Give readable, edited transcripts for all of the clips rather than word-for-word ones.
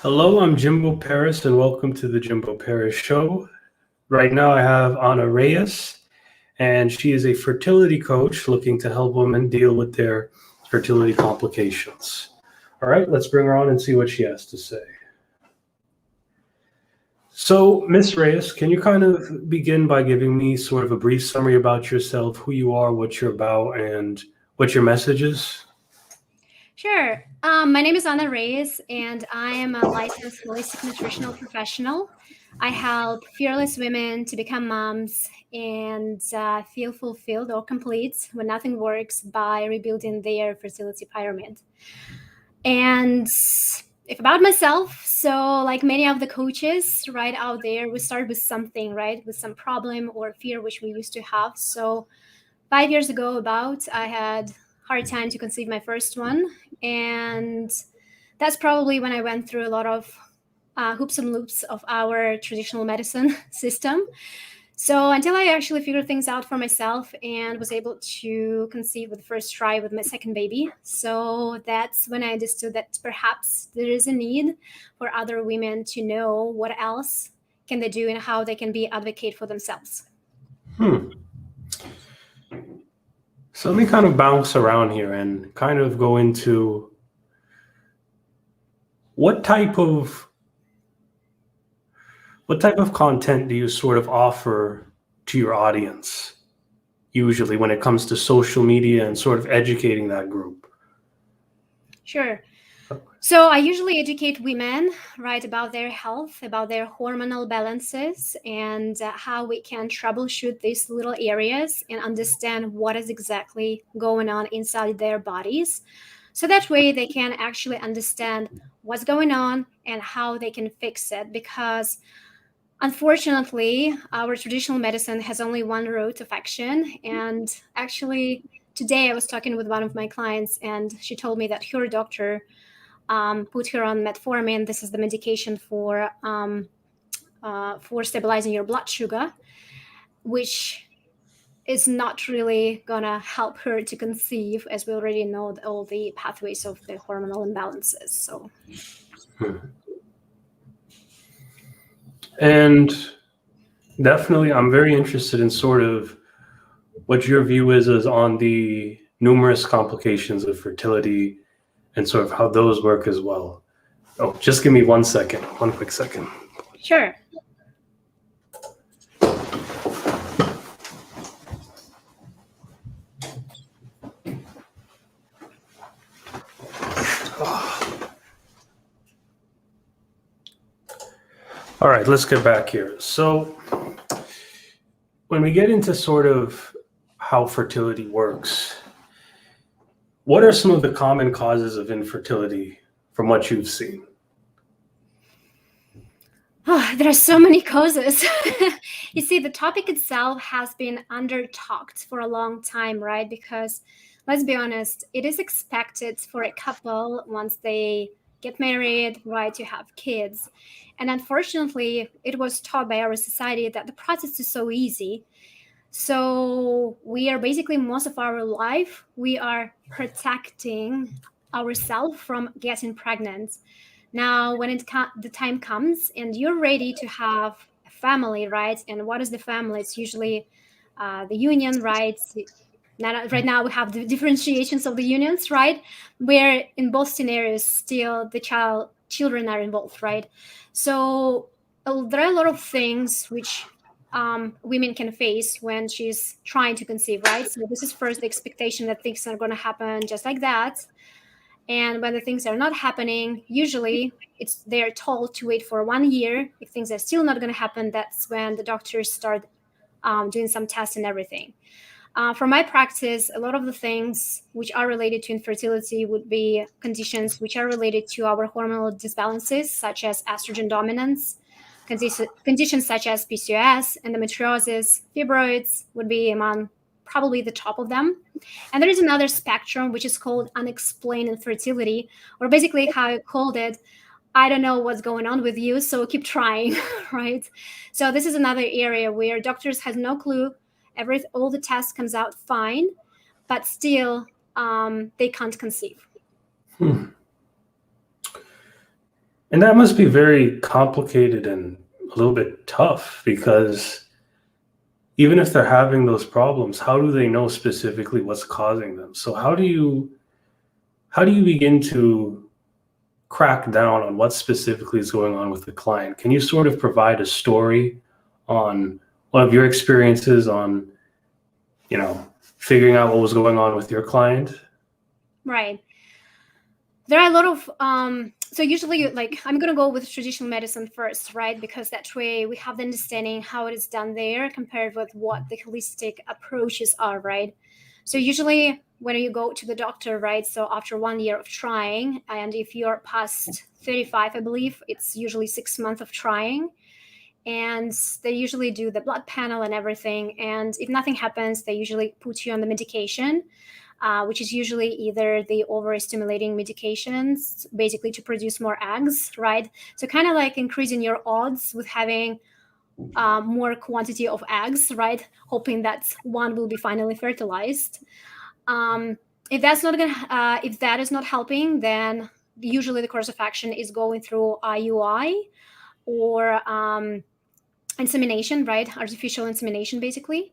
Hello, I'm Jimbo Paris, and welcome to the Jimbo Paris Show. Right now, I have Ana Reyes, and she is a fertility coach looking to help women deal with their fertility complications. All right, let's bring her on and see what she has to say. So, Miss Reyes, can you kind of begin by giving me sort of a brief summary about yourself, who you are, what you're about, and what your message is? Sure. My name is Ana Reyes, and I am a licensed holistic nutritional professional. I help fearless women to become moms and feel fulfilled or complete when nothing works by rebuilding their fertility pyramid. And if about myself, so like many of the coaches right out there, we start with something, right? With some problem or fear which we used to have. So 5 years ago about I had hard time to conceive my first one, and that's probably when I went through a lot of hoops and loops of our traditional medicine system. So until I actually figured things out for myself and was able to conceive with the first try with my second baby. So that's when I understood that perhaps there is a need for other women to know what else can they do and how they can be advocate for themselves. Hmm. So let me kind of bounce around here and kind of go into what type of what type of content do you sort of offer to your audience usually when it comes to social media and sort of educating that group? Sure. So I usually educate women, right, about their health, about their hormonal balances, and how we can troubleshoot these little areas and understand what is exactly going on inside their bodies. So that way they can actually understand what's going on and how they can fix it. Because unfortunately, our traditional medicine has only one route of action. And actually, today I was talking with one of my clients, and she told me that her doctor put her on metformin. This is the medication for stabilizing your blood sugar, which is not really gonna help her to conceive, as we already know all the pathways of the hormonal imbalances. So, And definitely, I'm very interested in sort of what your view is on the numerous complications of fertility and sort of how those work as well. Oh, just give me 1 second, one quick second. sure. All right, let's get back here. So, when we get into sort of how fertility works, what are some of the common causes of infertility from what you've seen? Oh, there are so many causes. You see, the topic itself has been under talked for a long time, right? Because let's be honest, it is expected for a couple once they get married, right, to have kids. And unfortunately, it was taught by our society that the process is so easy. So we are basically most of our life, we are protecting ourselves from getting pregnant. Now, when the time comes and you're ready to have a family, right? And what is the family? It's usually the union, right? Right now we have the differentiations of the unions, right? Where in both scenarios, still the children are involved, right? So there are a lot of things which women can face when she's trying to conceive, right? So this is first the expectation that things are going to happen just like that, and when the things are not happening, usually they're told to wait for 1 year. If things are still not going to happen, that's when the doctors start doing some tests and everything. For my practice, a lot of the things which are related to infertility would be conditions which are related to our hormonal disbalances, such as estrogen dominance. Conditions such as PCOS, endometriosis, fibroids would be among probably the top of them. And there is another spectrum which is called unexplained infertility, or basically how I called it, I don't know what's going on with you, so keep trying, right? So this is another area where doctors has no clue. All the tests comes out fine, but still they can't conceive. Hmm. And that must be very complicated and a little bit tough, because even if they're having those problems, how do they know specifically what's causing them? So how do you begin to crack down on what specifically is going on with the client? Can you sort of provide a story on one of your experiences on, figuring out what was going on with your client? Right. There are a lot of so usually, like, I'm gonna go with traditional medicine first, right? Because that way we have the understanding how it is done there compared with what the holistic approaches are, right? So usually when you go to the doctor, right? So after 1 year of trying, and if you're past 35, I believe it's usually 6 months of trying, and they usually do the blood panel and everything. And if nothing happens, they usually put you on the medication, which is usually either the overstimulating medications, basically to produce more eggs, right? So kind of like increasing your odds with having more quantity of eggs, right? Hoping that one will be finally fertilized. If that's not gonna, if that is not helping, then usually the course of action is going through IUI or insemination, right? Artificial insemination, basically.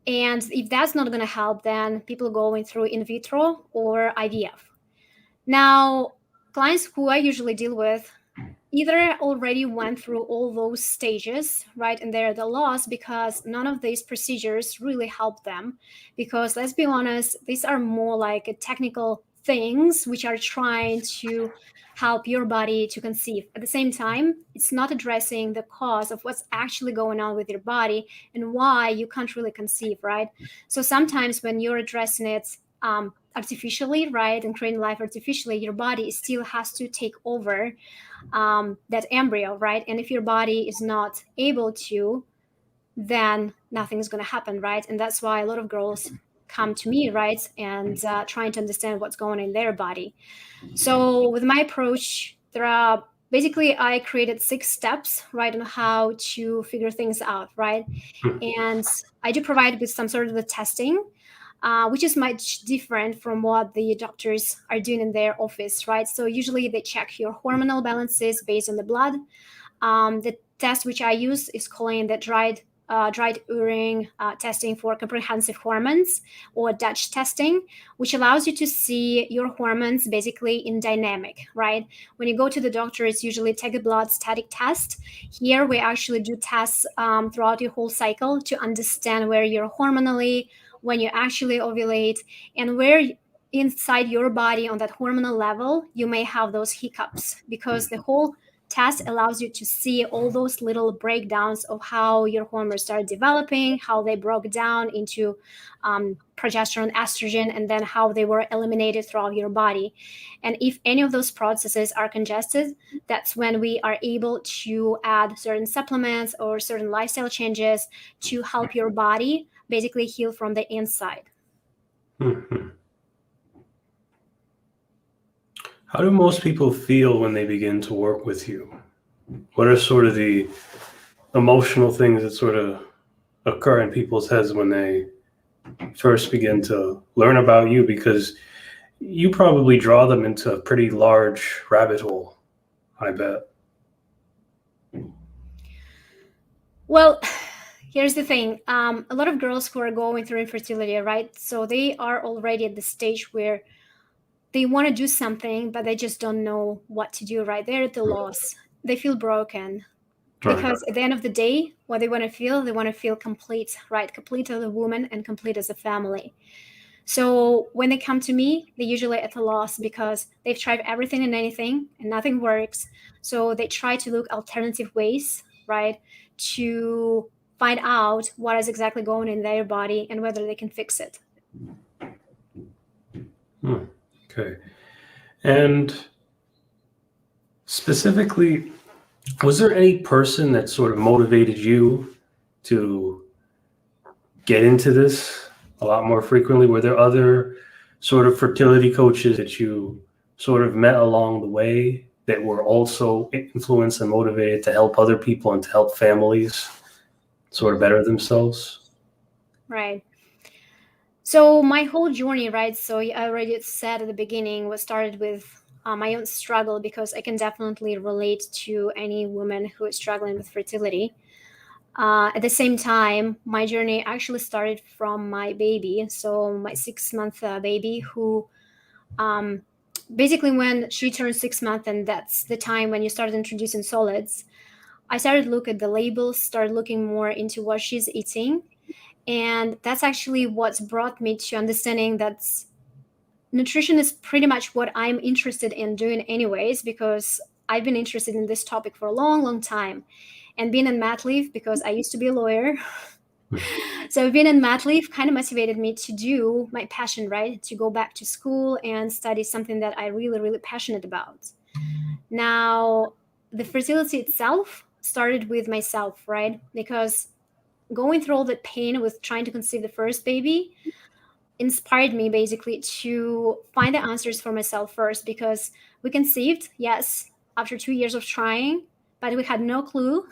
And if that's not going to help, then people are going through in vitro or IVF. Now, clients who I usually deal with either already went through all those stages, right? And they're at a loss because none of these procedures really help them. Because let's be honest, these are more like technical things which are trying to help your body to conceive. At the same time, it's not addressing the cause of what's actually going on with your body and why you can't really conceive, right? So sometimes when you're addressing it artificially, right, and creating life artificially, your body still has to take over that embryo, right? And if your body is not able to, then nothing's going to happen, right? And that's why a lot of girls come to me, right, and trying to understand what's going on in their body. So with my approach, there are basically, I created 6 steps, right, on how to figure things out, right? And I do provide with some sort of the testing, which is much different from what the doctors are doing in their office, right? So usually they check your hormonal balances based on the blood. The test which I use is calling the dried urine testing for comprehensive hormones, or Dutch testing, which allows you to see your hormones basically in dynamic, right? When you go to the doctor, it's usually take a blood static test. Here we actually do tests throughout your whole cycle to understand where you're hormonally, when you actually ovulate, and where inside your body on that hormonal level you may have those hiccups, because the whole test allows you to see all those little breakdowns of how your hormones started developing, how they broke down into progesterone, estrogen, and then how they were eliminated throughout your body. And if any of those processes are congested, that's when we are able to add certain supplements or certain lifestyle changes to help your body basically heal from the inside. Mhm. How do most people feel when they begin to work with you? What are sort of the emotional things that sort of occur in people's heads when they first begin to learn about you? Because you probably draw them into a pretty large rabbit hole, I bet. Well, here's the thing. A lot of girls who are going through infertility, right? So they are already at the stage where they want to do something, but they just don't know what to do, right? They're at the loss. They feel broken. Right. Because at the end of the day, what they want to feel complete, right? Complete as a woman and complete as a family. So when they come to me, they usually at a loss because they've tried everything and anything and nothing works. So they try to look alternative ways, right, to find out what is exactly going in their body and whether they can fix it. Okay. And specifically, was there any person that sort of motivated you to get into this a lot more frequently? Were there other sort of fertility coaches that you sort of met along the way that were also influenced and motivated to help other people and to help families sort of better themselves? Right. So my whole journey, right? So I already said at the beginning, was started with my own struggle, because I can definitely relate to any woman who is struggling with fertility. At the same time, my journey actually started from my baby. So my 6 month baby, who basically when she turned 6 months, and that's the time when you start introducing solids, I started look at the labels, started looking more into what she's eating. And that's actually what's brought me to understanding that nutrition is pretty much what I'm interested in doing anyways, because I've been interested in this topic for a long, long time. And being in mat leave, because I used to be a lawyer. So being in mat leave kind of motivated me to do my passion, right? To go back to school and study something that I really, really passionate about. Now, the fertility itself started with myself, right? Because going through all that pain with trying to conceive the first baby inspired me basically to find the answers for myself first, because we conceived, yes, after 2 years of trying, but we had no clue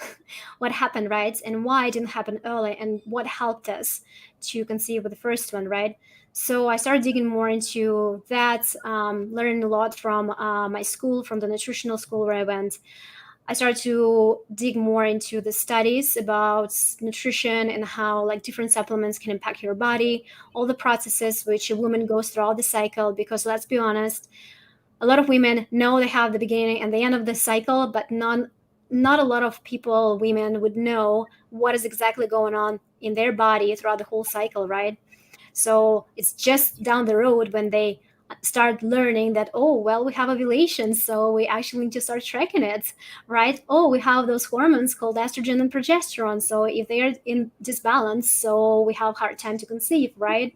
what happened, right? And why it didn't happen early, and what helped us to conceive with the first one, right? So I started digging more into that, learning a lot from my school, from the nutritional school where I went. I started to dig more into the studies about nutrition and how like different supplements can impact your body, all the processes which a woman goes throughout the cycle. Because let's be honest, a lot of women know they have the beginning and the end of the cycle, but not a lot of people, women, would know what is exactly going on in their body throughout the whole cycle, right? So it's just down the road when they start learning that, oh, well, we have ovulation, so we actually need to start tracking it, right? Oh, we have those hormones called estrogen and progesterone, so if they are in disbalance, so we have hard time to conceive, right?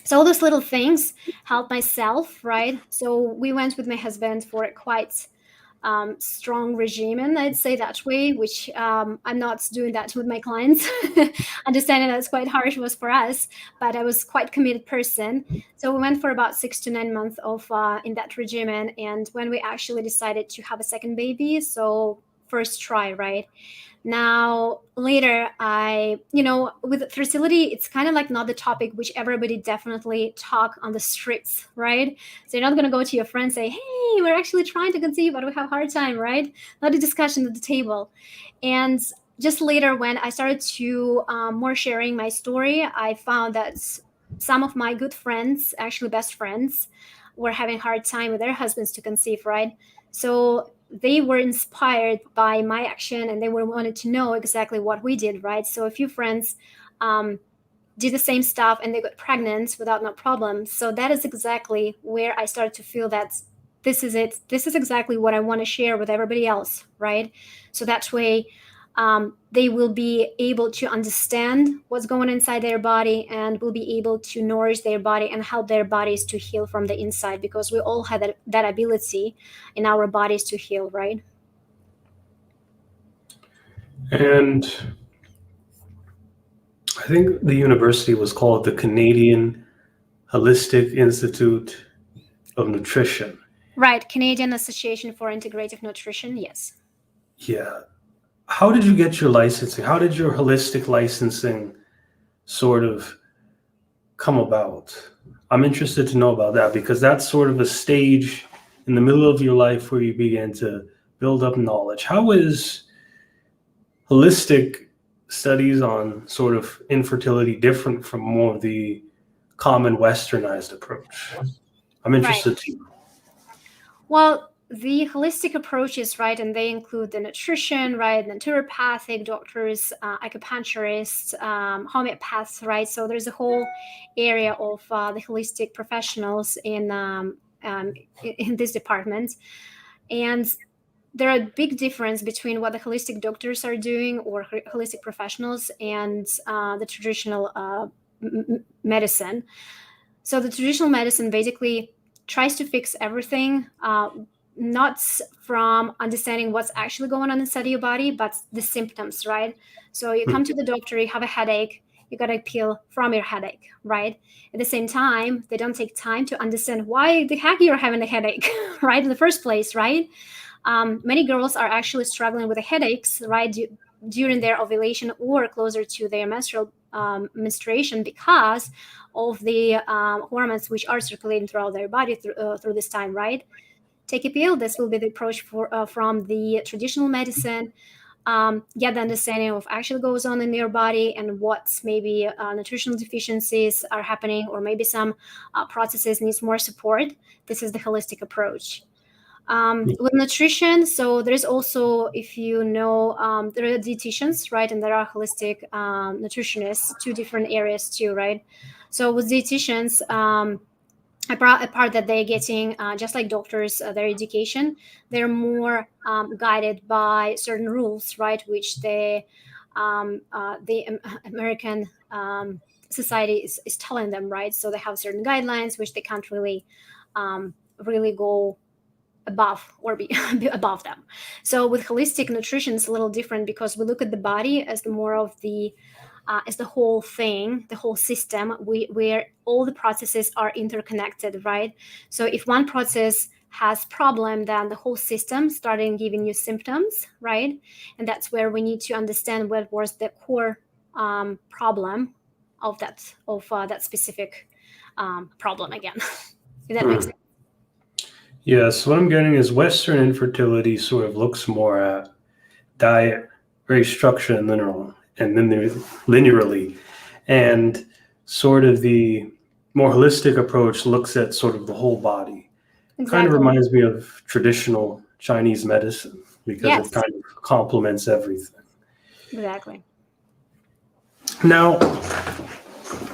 So all those little things help myself, right? So we went with my husband for a quite strong regimen, I'd say that way, which I'm not doing that with my clients. Understanding that it's quite harsh was for us, but I was quite committed person. So we went for about 6 to 9 months of in that regimen. And when we actually decided to have a second baby, so first try, right? Now, later, with fertility, it's kind of like not the topic which everybody definitely talk on the streets, right? So you're not going to go to your friend and say, hey, we're actually trying to conceive, but we have a hard time, right? Not a discussion at the table. And just later, when I started to more sharing my story, I found that some of my good friends, actually best friends, were having a hard time with their husbands to conceive, right? So they were inspired by my action, and they were wanted to know exactly what we did, right? So a few friends did the same stuff, and they got pregnant without no problem. So that is exactly where I started to feel that this is it. This is exactly what I want to share with everybody else, right? So that way they will be able to understand what's going on inside their body, and will be able to nourish their body and help their bodies to heal from the inside, because we all have that ability in our bodies to heal, right? And I think the university was called the Canadian Holistic Institute of Nutrition. Right. Canadian Association for Integrative Nutrition. Yes. Yeah. How did you get your licensing? How did your holistic licensing sort of come about? I'm interested to know about that, because that's sort of a stage in the middle of your life where you begin to build up knowledge. How is holistic studies on sort of infertility different from more of the common westernized approach? I'm Right. interested to. Well, the holistic approaches, right, and they include the nutrition, right, naturopathic doctors, acupuncturists, homeopaths, right. So there's a whole area of the holistic professionals in this department, and there are a big difference between what the holistic doctors are doing, or holistic professionals, and the traditional medicine. So the traditional medicine basically tries to fix everything, not from understanding what's actually going on inside your body, but the symptoms, right? So you come to the doctor, you have a headache, you got a pill from your headache, right? At the same time, they don't take time to understand why the heck you're having a headache, right, in the first place, right? Many girls are actually struggling with the headaches, right, during their ovulation or closer to their menstruation, because of the hormones which are circulating throughout their body through this time, right? take a pill. This will be the approach from the traditional medicine. Get the understanding of actually goes on in your body and what maybe nutritional deficiencies are happening, or maybe some processes needs more support. This is the holistic approach. With nutrition, so there's also, if you know, there are dietitians, right, and there are holistic nutritionists, two different areas too, right? So with dietitians, a part that they're getting, just like doctors, their education, they're more guided by certain rules, right, which the American society is telling them, right? So they have certain guidelines which they can't really go above or be above them. So with holistic nutrition, it's a little different because we look at the body as the more of the as the whole thing, the whole system, where all the processes are interconnected, right? So if one process has problem, then the whole system starting giving you symptoms, right? And that's where we need to understand what was the core problem of that specific problem again. If that makes sense. Yes, what I'm getting is Western infertility sort of looks more at diet, very structured and linearly, and sort of the more holistic approach looks at sort of the whole body. Exactly. Kind of reminds me of traditional Chinese medicine because it kind of complements everything. Exactly. Now,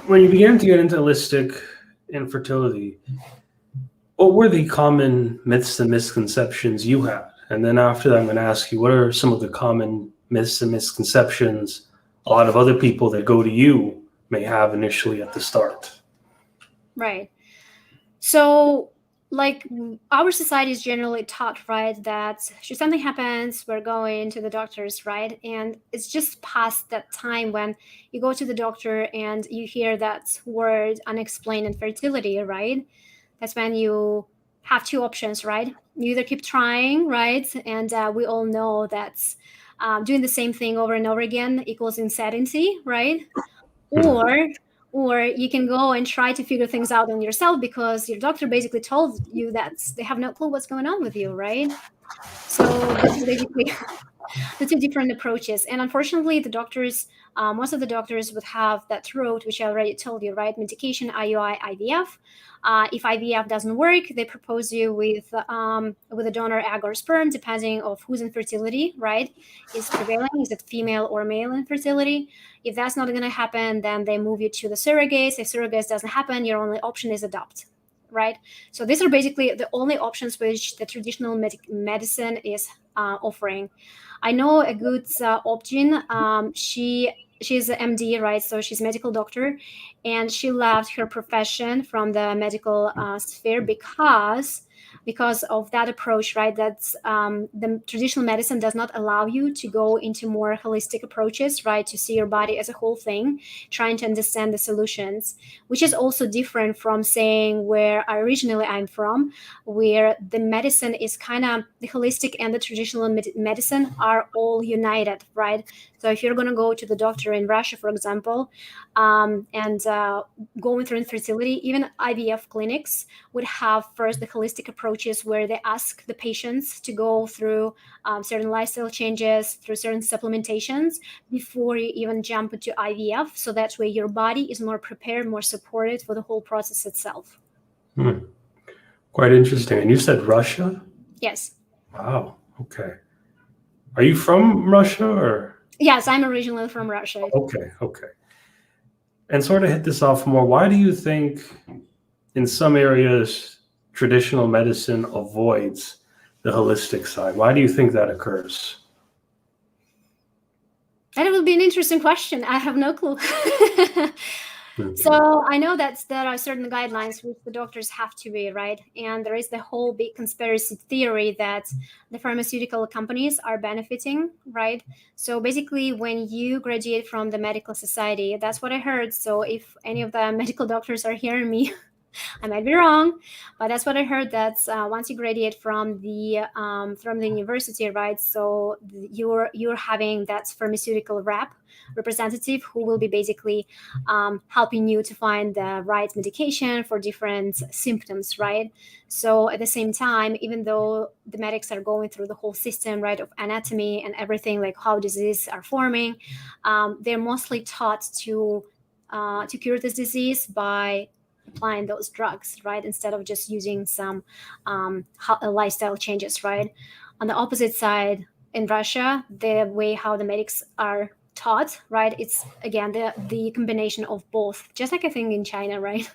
when you began to get into holistic infertility, what were the common myths and misconceptions you had? And then after that, I'm going to ask you, what are some of the common myths and misconceptions a lot of other people that go to you may have initially at the start? Right. So, like, our society is generally taught, right, that should something happens, we're going to the doctors, right? And it's just past that time when you go to the doctor and you hear that word unexplained infertility, right? That's when you have two options, right? You either keep trying, right? And we all know that doing the same thing over and over again equals insanity, right? Or you can go and try to figure things out on yourself because your doctor basically told you that they have no clue what's going on with you, right? So this is basically the two different approaches. And unfortunately, the doctors, most of the doctors would have that route, which I already told you, right? Medication, IUI, IVF. If IVF doesn't work, they propose you with a donor egg or sperm, depending of whose infertility, right, is prevailing. Is it female or male infertility? If that's not going to happen, then they move you to the surrogates. If surrogates doesn't happen, your only option is adopt, right? So these are basically the only options which the traditional medicine is offering. I know a good Opjin. She's an MD, right? So she's a medical doctor, and she left her profession from the medical sphere because of that approach, right? That's the traditional medicine does not allow you to go into more holistic approaches, right? To see your body as a whole thing, trying to understand the solutions, which is also different from saying where originally I'm from, where the medicine is kind of the holistic and the traditional medicine are all united, right? So if you're going to go to the doctor in Russia, for example, and going through infertility, even IVF clinics would have first the holistic approaches where they ask the patients to go through certain lifestyle changes, through certain supplementations before you even jump into IVF. So that way your body is more prepared, more supported for the whole process itself. Quite interesting. And you said Russia? Yes. Wow. Okay. Are you from Russia or? Yes, I'm originally from Russia. Okay. And sort of hit this off more. Why do you think in some areas traditional medicine avoids the holistic side? Why do you think that occurs? That would be an interesting question. I have no clue. So I know that there are certain guidelines which the doctors have to be, right? And there is the whole big conspiracy theory that the pharmaceutical companies are benefiting, right? So basically, when you graduate from the medical society, that's what I heard. So if any of the medical doctors are hearing me, I might be wrong, but that's what I heard. That's once you graduate from the university, right? So you're having that pharmaceutical representative who will be basically helping you to find the right medication for different symptoms, right? So at the same time, even though the medics are going through the whole system, right, of anatomy and everything, like how diseases are forming, they're mostly taught to cure this disease by applying those drugs, right? Instead of just using some lifestyle changes, right? On the opposite side, in Russia, the way how the medics are taught, right? It's again the combination of both, just like I think in China, right?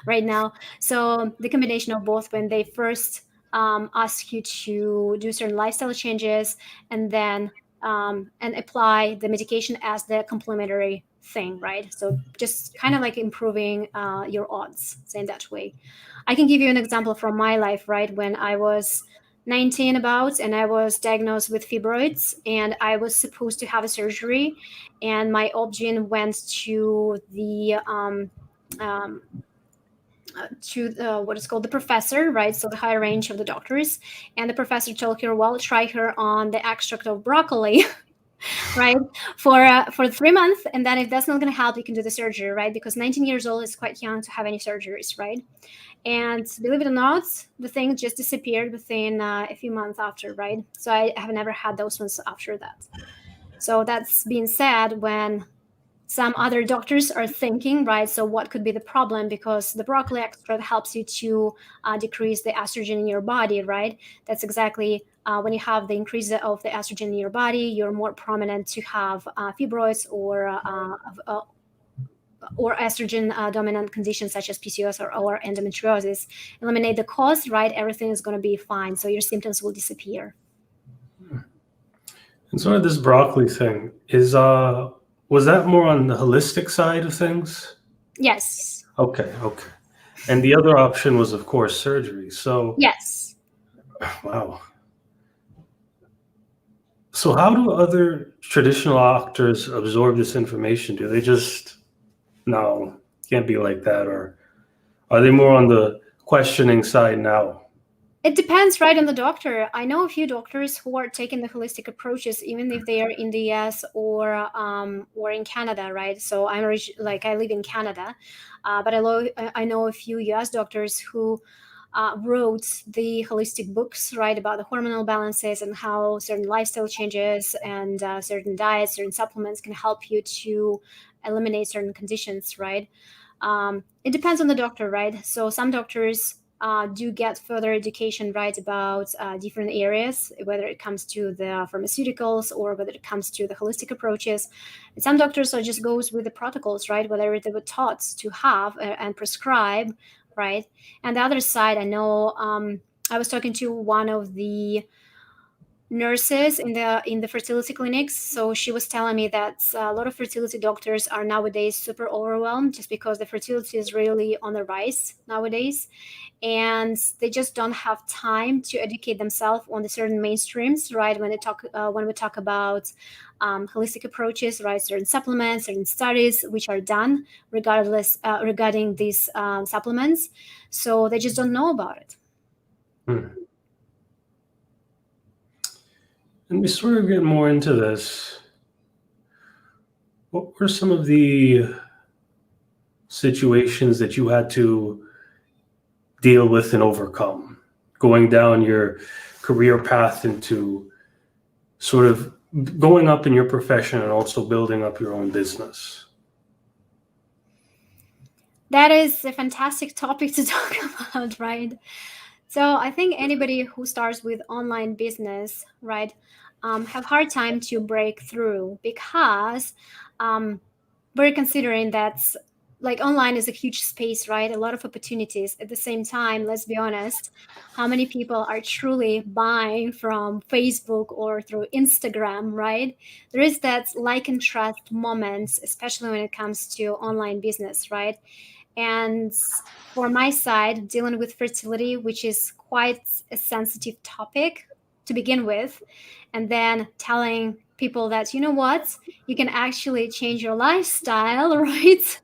Right now. So the combination of both when they first ask you to do certain lifestyle changes and then and apply the medication as the complementary thing, right? So just kind of like improving your odds, saying that way. I can give you an example from my life, right? When I was 19 about and I was diagnosed with fibroids and I was supposed to have a surgery and my obgyn went um, to what is called the professor, right? So the higher range of the doctors, and the professor told her, "Well, try her on the extract of broccoli, right, for 3 months, and then if that's not going to help, you can do the surgery, right? Because 19 years old is quite young to have any surgeries, right?" And believe it or not, the thing just disappeared within a few months after, right? So I have never had those ones after that. So that's being said when some other doctors are thinking, right? So what could be the problem? Because the broccoli extract helps you to decrease the estrogen in your body, right? That's exactly when you have the increase of the estrogen in your body, you're more prominent to have fibroids or estrogen dominant conditions such as PCOS or endometriosis. Eliminate the cause, right? Everything is going to be fine. So your symptoms will disappear. And sort of this broccoli thing is was that more on the holistic side of things? Yes. Okay. And the other option was, of course, surgery. So, Yes. wow. So how do other traditional doctors absorb this information? Do they just, no, can't be like that? Or are they more on the questioning side now? It depends, right, on the doctor. I know a few doctors who are taking the holistic approaches, even if they are in the US or in Canada, right? So I live in Canada, but I know a few US doctors who wrote the holistic books, right, about the hormonal balances and how certain lifestyle changes and certain diets, certain supplements can help you to eliminate certain conditions, right? It depends on the doctor, right? So some doctors do get further education, right, about different areas, whether it comes to the pharmaceuticals or whether it comes to the holistic approaches. And some doctors are just goes with the protocols, right, whether they were taught to have and prescribe, right? And the other side, I know I was talking to one of the nurses in the fertility clinics. So she was telling me that a lot of fertility doctors are nowadays super overwhelmed just because the fertility is really on the rise nowadays, and they just don't have time to educate themselves on the certain mainstreams, right? When we talk about holistic approaches, right? Certain supplements, certain studies which are done regarding these supplements, so they just don't know about it. And we sort of get more into this. What were some of the situations that you had to deal with and overcome going down your career path into sort of going up in your profession and also building up your own business? That is a fantastic topic to talk about, right? So I think anybody who starts with online business, right, have hard time to break through because we're considering that like online is a huge space, right? A lot of opportunities. At the same time, let's be honest, how many people are truly buying from Facebook or through Instagram, right? There is that like and trust moments, especially when it comes to online business, right? And for my side, dealing with fertility, which is quite a sensitive topic to begin with, and then telling people that, you know what, you can actually change your lifestyle, right?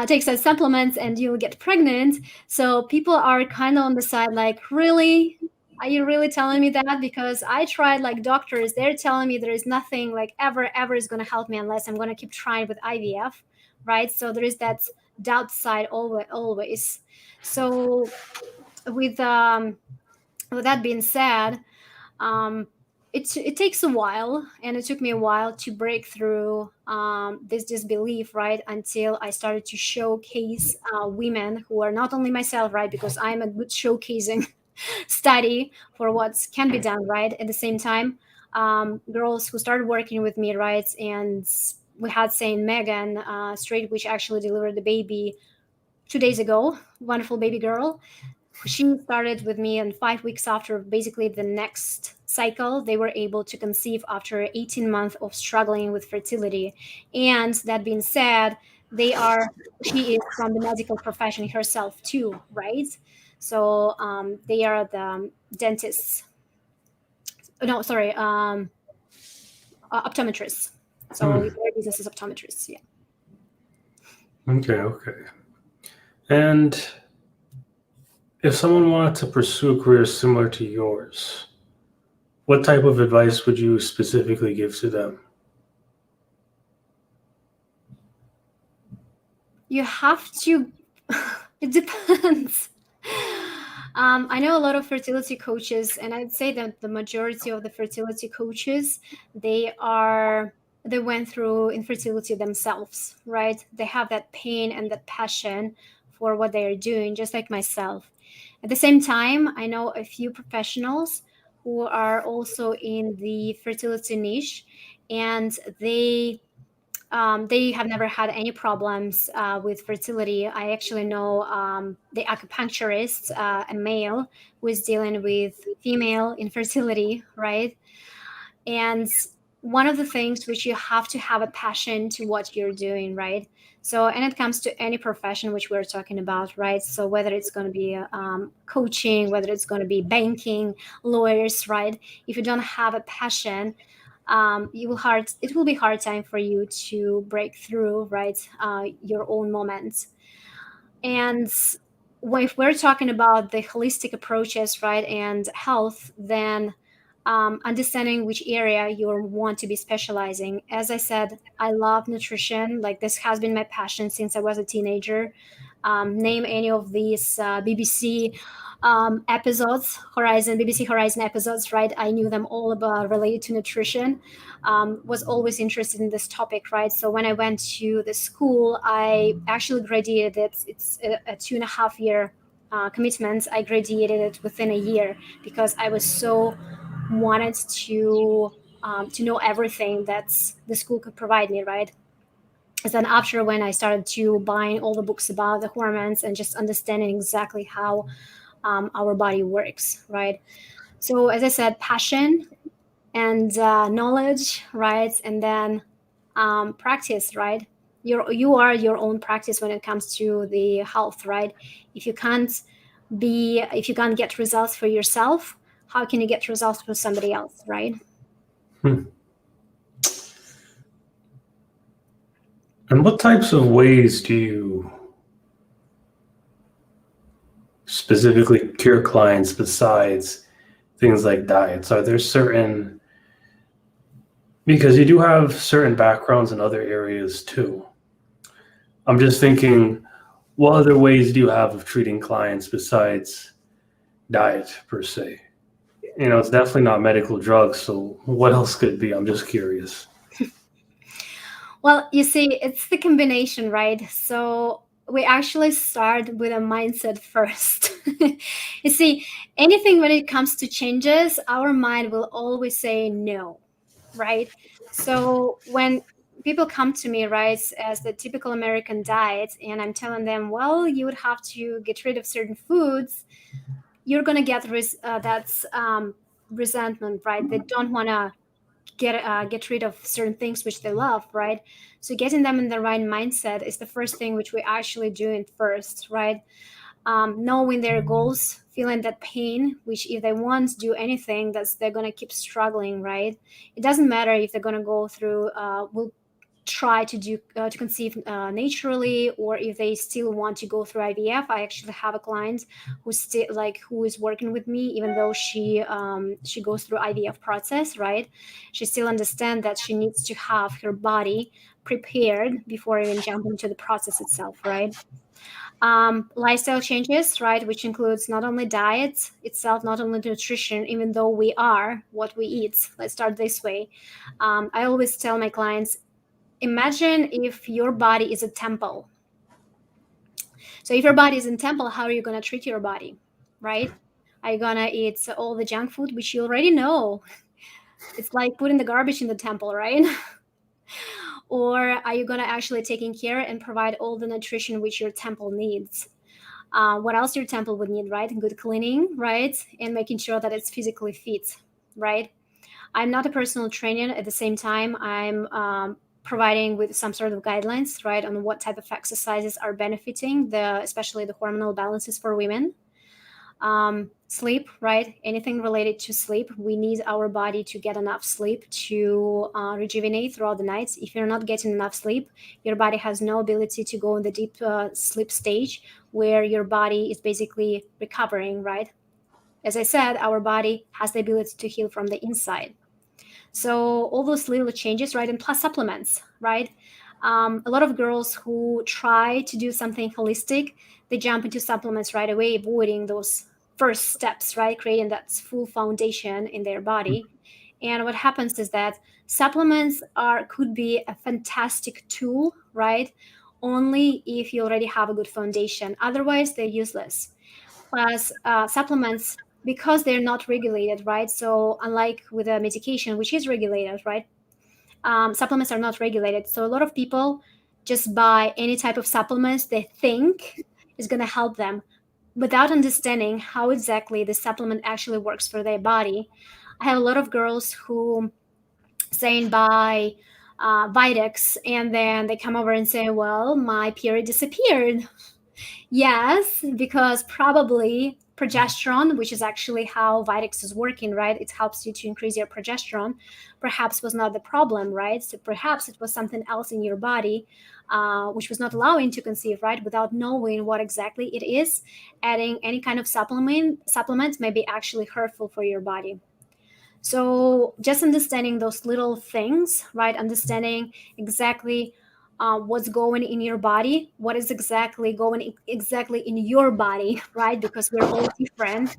take some supplements and you'll get pregnant. So people are kind of on the side like, really? Are you really telling me that? Because I tried like doctors, they're telling me there is nothing like ever is going to help me unless I'm going to keep trying with IVF, right? So there is that doubt side always. So with that being said, it takes a while, and it took me a while to break through this disbelief, right? Until I started to showcase women who are not only myself, right? Because I'm a good showcasing study for what can be done, right? At the same time, girls who started working with me, right? And we had Saint Megan Straight, which actually delivered the baby 2 days ago. Wonderful baby girl. She started with me, and 5 weeks after basically the next cycle, they were able to conceive after 18 months of struggling with fertility. And that being said, she is from the medical profession herself too, right? So they are the dentists. No, sorry, optometrists. So their business is optometrists. Yeah. Okay. And if someone wanted to pursue a career similar to yours, what type of advice would you specifically give to them? You have to, it depends. I know a lot of fertility coaches, and I'd say that the majority of the fertility coaches, they went through infertility themselves, right? They have that pain and that passion for what they are doing, just like myself. At the same time, I know a few professionals who are also in the fertility niche, and they have never had any problems with fertility. I actually know the acupuncturist, a male, who is dealing with female infertility, right? And one of the things which you have to have a passion to what you're doing, right? So, and it comes to any profession which we're talking about, right? So whether it's going to be coaching, whether it's going to be banking, lawyers, right? If you don't have a passion, it will be hard time for you to break through, right? Your own moments. And if we're talking about the holistic approaches, right, and health, then understanding which area you want to be specializing. As I said, I love nutrition. Like, this has been my passion since I was a teenager. Name any of these BBC episodes, BBC Horizon episodes, right? I knew them all about related to nutrition. Was always interested in this topic, right? So when I went to the school, I actually graduated it. It's a 2.5 year commitment. I graduated it within a year because I was so wanted to know everything that the school could provide me, right? And then after, when I started to buying all the books about the hormones and just understanding exactly how our body works, right? So as I said, passion and knowledge, right? And then practice, right? You are your own practice when it comes to the health, right? If you can't get results for yourself, how can you get results for somebody else, right? And what types of ways do you specifically cure clients besides things like diets? Are there certain, because you do have certain backgrounds in other areas too. I'm just thinking, what other ways do you have of treating clients besides diet per se? It's definitely not medical drugs, so what else could it be? I'm just curious. Well, you see, it's the combination, right? So we actually start with a mindset first. You see, anything when it comes to changes, our mind will always say no, right? So when people come to me, right, as the typical American diet, and I'm telling them, well, you would have to get rid of certain foods, you're going to get that's resentment, right? They don't want to get rid of certain things which they love, right? So getting them in the right mindset is the first thing which we actually doing first, right? Knowing their goals, feeling that pain, which if they want to do anything, they're gonna keep struggling, right? It doesn't matter if they're gonna go through try to conceive naturally, or if they still want to go through IVF. I actually have a client who is working with me, even though she goes through IVF process, right? She still understands that she needs to have her body prepared before even jumping into the process itself, right? Lifestyle changes, right, which includes not only diet itself, not only nutrition, even though we are what we eat. Let's start this way. I always tell my clients, imagine if your body is a temple. So if your body is in temple, how are you going to treat your body, right? Are you going to eat all the junk food, which you already know? It's like putting the garbage in the temple, right? Or are you going to actually taking care and provide all the nutrition which your temple needs? What else your temple would need, right? Good cleaning, right? And making sure that it's physically fit, right? I'm not a personal trainer. At the same time, I'm providing with some sort of guidelines, right, on what type of exercises are benefiting especially the hormonal balances for women. Sleep, right? Anything related to sleep. We need our body to get enough sleep to rejuvenate throughout the night. If you're not getting enough sleep, your body has no ability to go in the deep sleep stage where your body is basically recovering, right? As I said, our body has the ability to heal from the inside. So all those little changes, right? And plus supplements, right? A lot of girls who try to do something holistic, they jump into supplements right away, avoiding those first steps, right? Creating that full foundation in their body. And what happens is that supplements could be a fantastic tool, right? Only if you already have a good foundation. Otherwise, they're useless. Plus, supplements, because they're not regulated, right? So unlike with a medication, which is regulated, right? Supplements are not regulated. So a lot of people just buy any type of supplements they think is going to help them without understanding how exactly the supplement actually works for their body. I have a lot of girls who saying buy Vitex, and then they come over and say, well, my period disappeared. Yes, because probably progesterone, which is actually how Vitex is working, right? It helps you to increase your progesterone. Perhaps was not the problem, right? So perhaps it was something else in your body, which was not allowing to conceive, right? Without knowing what exactly it is, adding any kind of supplements may be actually hurtful for your body. So just understanding those little things, right? Understanding exactly what's going in your body, what is exactly going exactly in your body, right? Because we're all different.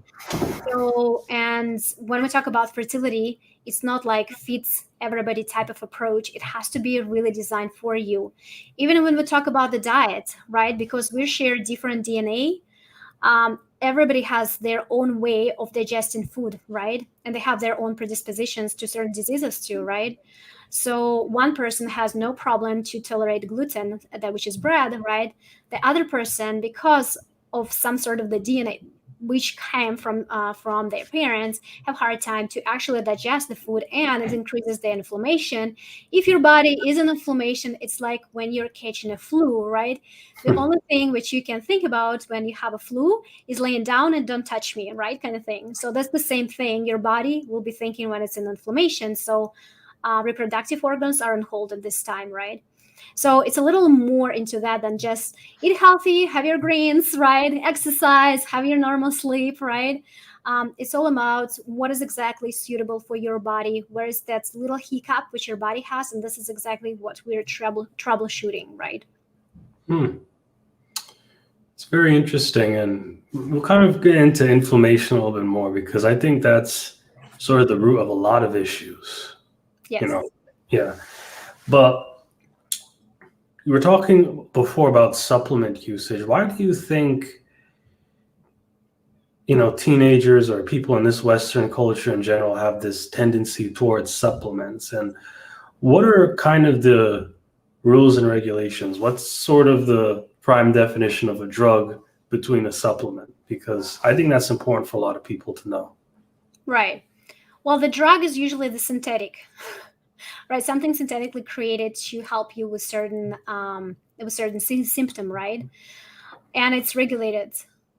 So, and when we talk about fertility, it's not like fits everybody type of approach. It has to be really designed for you. Even when we talk about the diet, right? Because we share different DNA, everybody has their own way of digesting food, right? And they have their own predispositions to certain diseases too, right? So one person has no problem to tolerate gluten, that which is bread, right? The other person, because of some sort of the DNA which came from their parents, have hard time to actually digest the food, and it increases the inflammation. If your body is in inflammation, it's like when you're catching a flu, right? The only thing which you can think about when you have a flu is laying down and don't touch me, right? Kind of thing. So that's the same thing your body will be thinking when it's in inflammation. So reproductive organs are on hold at this time, right? So it's a little more into that than just eat healthy, have your greens, right? Exercise, have your normal sleep, right? It's all about what is exactly suitable for your body. Where is that little hiccup which your body has? And this is exactly what we're troubleshooting, right? It's very interesting, and we'll kind of get into inflammation a little bit more because I think that's sort of the root of a lot of issues. Yes. Yeah. But you were talking before about supplement usage. Why do you think, teenagers or people in this Western culture in general have this tendency towards supplements? And what are kind of the rules and regulations? What's sort of the prime definition of a drug between a supplement? Because I think that's important for a lot of people to know. Right. Well, the drug is usually the synthetic, right? Something synthetically created to help you with certain symptom, right? And it's regulated.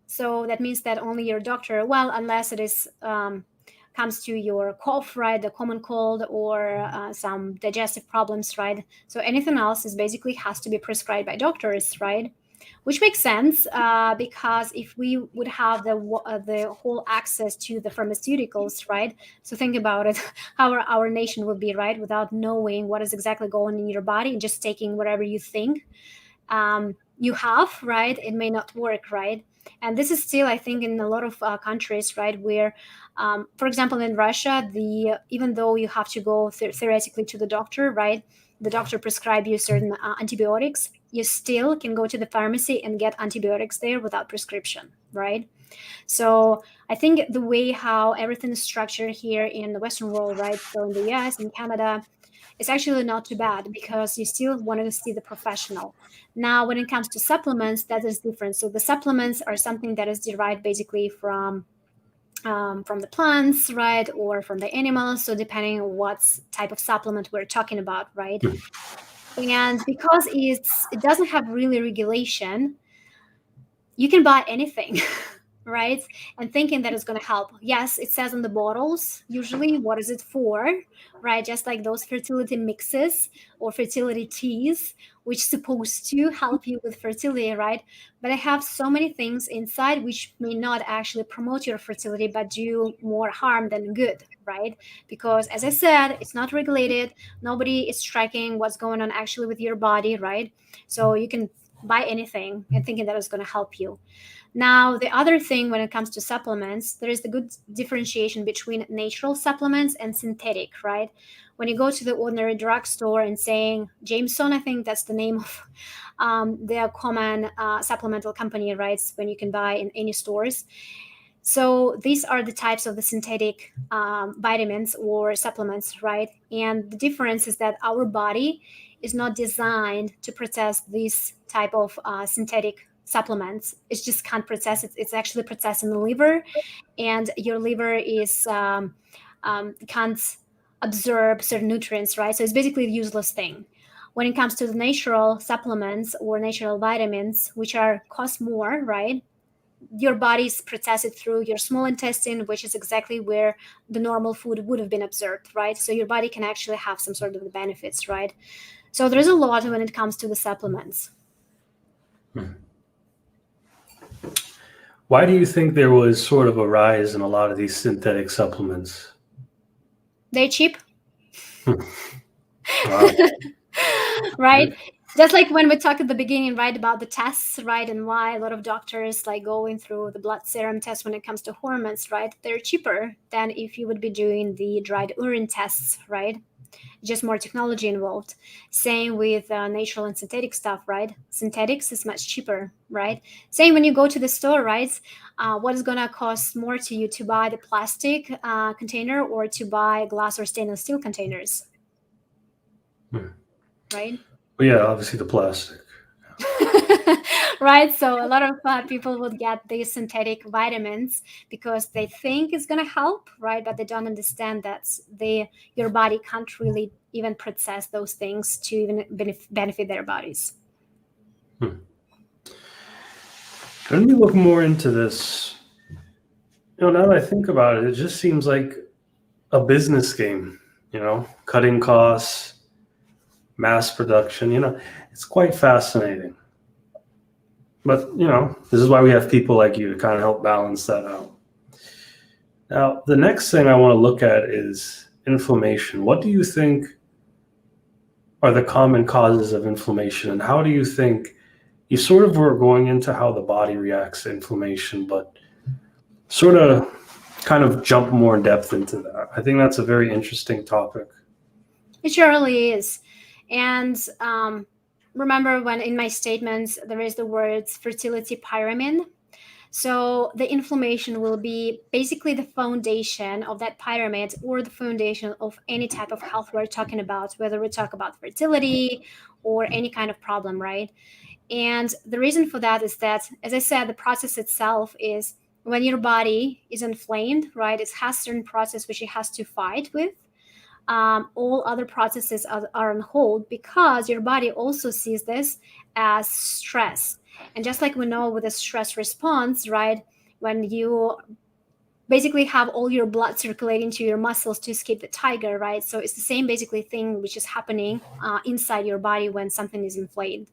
So that means that only your doctor, well, unless it is comes to your cough, right, the common cold, or some digestive problems, right? So anything else is basically has to be prescribed by doctors, right? Which makes sense because if we would have the whole access to the pharmaceuticals, right? So think about it, how our nation would be, right, without knowing what is exactly going in your body and just taking whatever you think you have, right? It may not work, right? And this is still, I think, in a lot of countries, right, where, for example, in Russia, even though you have to go theoretically to the doctor, right, the doctor prescribe you certain antibiotics, you still can go to the pharmacy and get antibiotics there without prescription, right? So I think the way how everything is structured here in the Western world, right, so in the US and Canada, it's actually not too bad because you still want to see the professional. Now, when it comes to supplements, that is different. So the supplements are something that is derived basically from the plants, right, or from the animals. So depending on what type of supplement we're talking about, right? And because it doesn't have really regulation, you can buy anything. Right? And thinking that it's going to help. Yes, it says on the bottles, usually, what is it for, right? Just like those fertility mixes or fertility teas, which is supposed to help you with fertility, right? But I have so many things inside which may not actually promote your fertility, but do more harm than good, right? Because as I said, it's not regulated. Nobody is tracking what's going on actually with your body, right? So you can buy anything and thinking that it's going to help you. Now, the other thing when it comes to supplements, there is the good differentiation between natural supplements and synthetic, right? When you go to the ordinary drugstore and saying Jameson, I think that's the name of their common supplemental company, right? When you can buy in any stores. So these are the types of the synthetic vitamins or supplements, right? And the difference is that our body is not designed to process these type of synthetic supplements. It just can't process it. It's actually processed in the liver, and your liver is can't absorb certain nutrients, right? So it's basically a useless thing. When it comes to the natural supplements or natural vitamins, which cost more, right? Your body's process it through your small intestine, which is exactly where the normal food would have been absorbed, right? So your body can actually have some sort of the benefits, right? So there's a lot when it comes to the supplements. Why do you think there was sort of a rise in a lot of these synthetic supplements? They're cheap. Wow. Right? Just like when we talked at the beginning, right, about the tests, right, and why a lot of doctors like going through the blood serum test when it comes to hormones, right? They're cheaper than if you would be doing the dried urine tests, right? Just more technology involved. Same with natural and synthetic stuff, right? Synthetics is much cheaper, right? Same when you go to the store, right? What is going to cost more to you to buy the plastic container or to buy glass or stainless steel containers? Right? Well, yeah, obviously the plastic. Right, so a lot of people would get these synthetic vitamins because they think it's going to help, right, but they don't understand that your body can't really even process those things to even benefit their bodies. Let me look more into this. Now that I think about it, it just seems like a business game, cutting costs, mass production, it's quite fascinating. But, this is why we have people like you to kind of help balance that out. Now, the next thing I want to look at is inflammation. What do you think are the common causes of inflammation? And how do you think, you sort of were going into how the body reacts to inflammation, but sort of kind of jump more in depth into that. I think that's a very interesting topic. It surely is. And remember when in my statements, there is the words fertility pyramid. So the inflammation will be basically the foundation of that pyramid or the foundation of any type of health we're talking about, whether we talk about fertility or any kind of problem, right? And the reason for that is that, as I said, the process itself is when your body is inflamed, right? It has certain process which it has to fight with. All other processes are on hold because your body also sees this as stress. And just like we know with a stress response, right? When you basically have all your blood circulating to your muscles to escape the tiger, right? So it's the same basically thing which is happening inside your body when something is inflamed.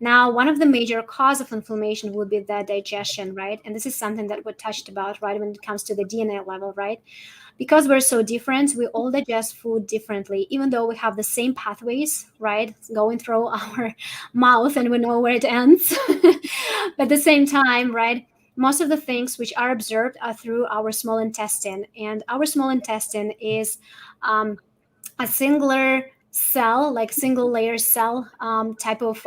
Now, one of the major cause of inflammation would be the digestion, right? And this is something that we touched about, right, when it comes to the DNA level, right? Because we're so different, we all digest food differently, even though we have the same pathways, right, going through our mouth and we know where it ends. But at the same time, right, most of the things which are absorbed are through our small intestine. And our small intestine is a singular cell, like single layer cell type of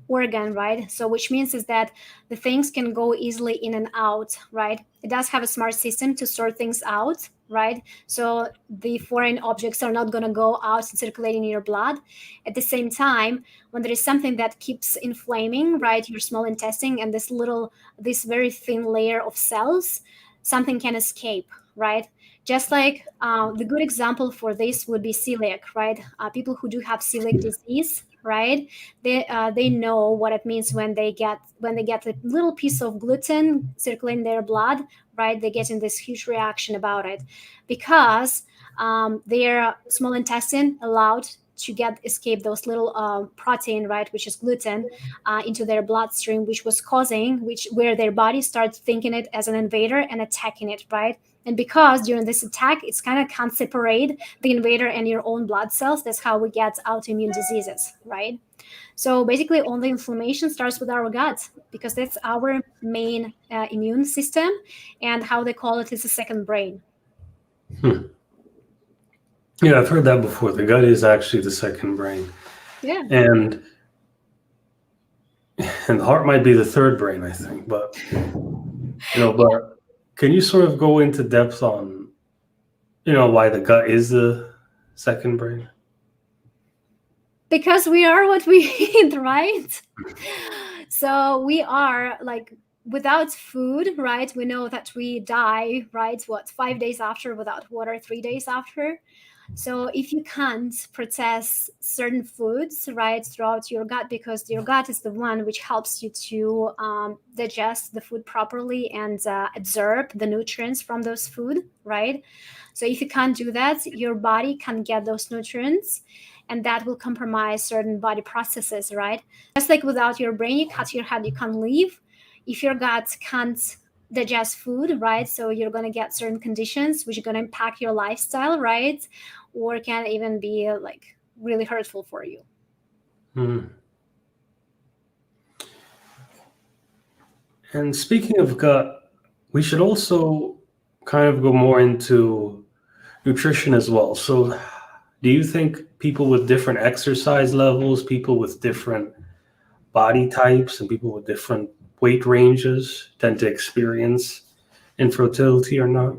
organ, right? So which means is that the things can go easily in and out, right? It does have a smart system to sort things out, right? So the foreign objects are not going to go out and circulating in your blood. At the same time, when there is something that keeps inflaming, right, your small intestine and this very thin layer of cells, something can escape, right? Just like the good example for this would be celiac, right? People who do have celiac disease, right? They know what it means when they get a little piece of gluten circulating their blood, right? They get in this huge reaction about it because their small intestine allowed to escape those little protein, right, which is gluten, into their bloodstream, which was where their body starts thinking it as an invader and attacking it, right? And because during this attack, it's kind of can't separate the invader and your own blood cells. That's how we get autoimmune diseases, right? So basically, all the inflammation starts with our gut because that's our main immune system, and how they call it is a second brain. Yeah, I've heard that before. The gut is actually the second brain, Yeah. and the heart might be the third brain, I think. But but can you sort of go into depth on why the gut is the second brain? Because we are what we eat, right? So we are like, without food, right? We know that we die, right? 5 days after without water, 3 days after. So if you can't process certain foods, right, throughout your gut, because your gut is the one which helps you to digest the food properly and absorb the nutrients from those food, right? So if you can't do that, your body can't get those nutrients, and that will compromise certain body processes, right? Just like without your brain, you cut your head, you can't live. If your gut can't digest food, right, so you're going to get certain conditions which are going to impact your lifestyle, right, or can even be like really hurtful for you. And speaking of gut, we should also kind of go more into nutrition as well. So do you think people with different exercise levels, people with different body types, and people with different weight ranges tend to experience infertility or not?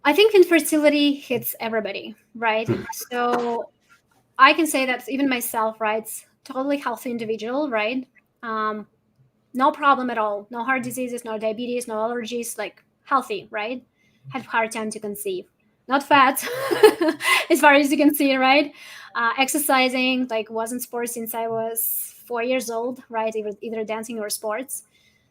I think infertility hits everybody, right? So I can say that even myself, right, totally healthy individual, right? No problem at all. No heart diseases, no diabetes, no allergies, like healthy, right? Had hard time to conceive. Not fat, as far as you can see, right? Exercising, like was in sports since I was 4 years old, right? Either dancing or sports.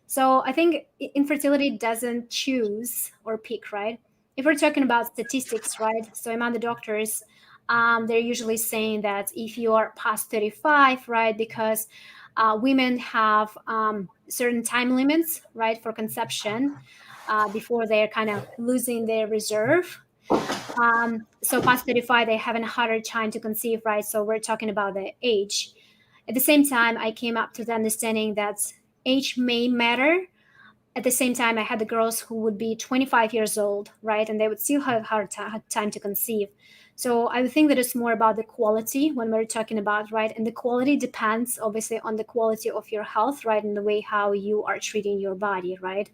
So I think infertility doesn't choose or pick, right? If we're talking about statistics, right? So among the doctors, they're usually saying that if you are past 35, right, because women have certain time limits, right, for conception before they're kind of losing their reserve. So past 35, they have a harder time to conceive, right? So we're talking about the age. At the same time, I came up to the understanding that age may matter. At the same time, I had the girls who would be 25 years old, right? And they would still have hard time to conceive. So I would think that it's more about the quality when we're talking about, right? And the quality depends obviously on the quality of your health, right? And the way how you are treating your body, right?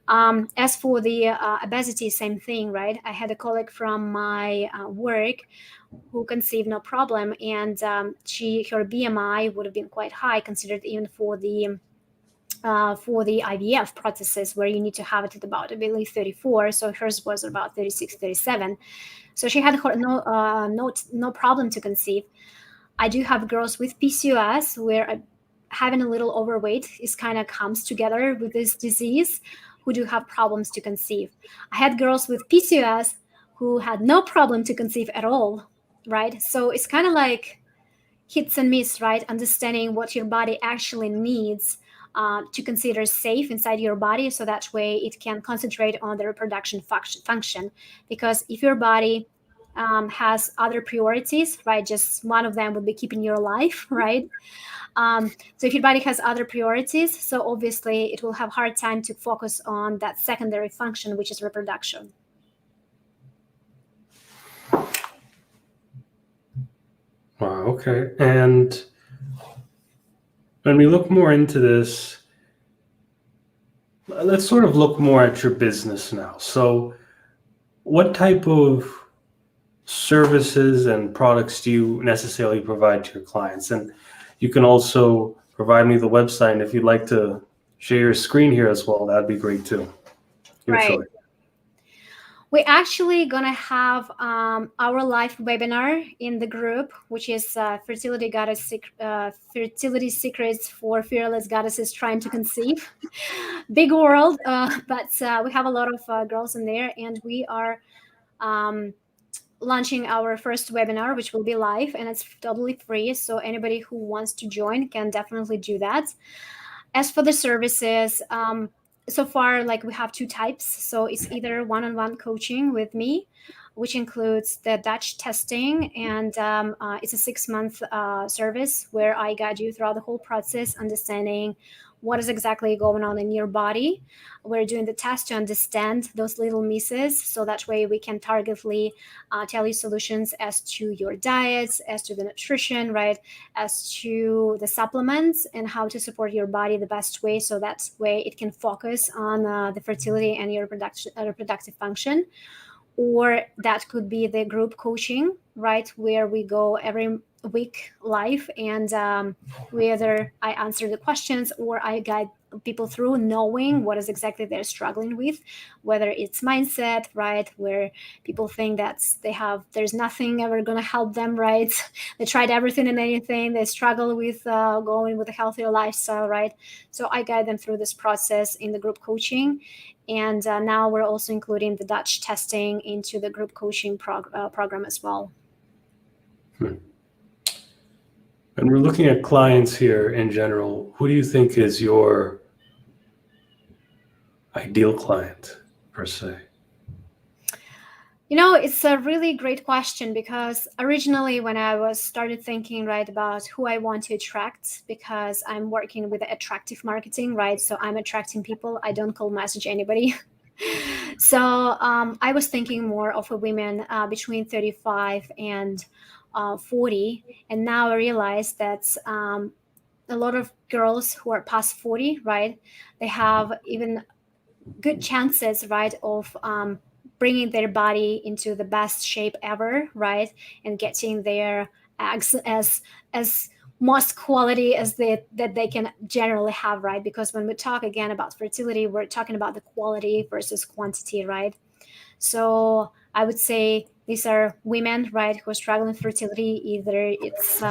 As for the obesity, same thing, right? I had a colleague from my work who conceived no problem, and her BMI would have been quite high, considered even for the IVF processes where you need to have it at about, I believe, 34. So hers was about 36, 37. So she had no problem to conceive. I do have girls with PCOS where having a little overweight is kind of comes together with this disease, who do have problems to conceive. I had girls with PCOS who had no problem to conceive at all, right? So it's kind of like hits and miss, right? Understanding what your body actually needs to consider safe inside your body, so that way it can concentrate on the reproduction function. Because if your body has other priorities, right, just one of them would be keeping you alive, right? So if your body has other priorities, so obviously it will have hard time to focus on that secondary function, which is reproduction. Wow, okay. And when we look more into this, let's sort of look more at your business now. So what type of services and products do you necessarily provide to your clients? And you can also provide me the website. And if you'd like to share your screen here as well, that'd be great too. Your Right. choice. We're actually gonna have our live webinar in the group, which is fertility secrets for fearless goddesses trying to conceive. Big world, but we have a lot of girls in there, and we are launching our first webinar, which will be live, and it's totally free. So anybody who wants to join can definitely do that. As for the services, so far, like, we have two types. So it's either one-on-one coaching with me, which includes the Dutch testing, and it's a 6-month service where I guide you throughout the whole process, understanding what is exactly going on in your body. We're doing the test to understand those little misses, so that way we can targetedly tell you solutions as to your diets, as to the nutrition, right, as to the supplements, and how to support your body the best way, so that way it can focus on the fertility and your reproductive function. Or that could be the group coaching, right, where we go every week live, and whether I answer the questions or I guide people through knowing what is exactly they're struggling with, whether it's mindset, right, where people think that there's nothing ever going to help them, right? They tried everything and anything, they struggle with going with a healthier lifestyle, right? So I guide them through this process in the group coaching. And now we're also including the Dutch testing into the group coaching program as well. And we're looking at clients here in general. Who do you think is your ideal client, per se? You know, it's a really great question, because originally when I started thinking, right, about who I want to attract, because I'm working with attractive marketing, right? So I'm attracting people. I don't cold message anybody. So I was thinking more of a women between 35 and 40. And now I realize that a lot of girls who are past 40, right, they have even good chances, right, of bringing their body into the best shape ever, right, and getting their eggs as most quality as that they can generally have, right? Because when we talk again about fertility, we're talking about the quality versus quantity, right? So I would say these are women, right, who are struggling with fertility. Either it's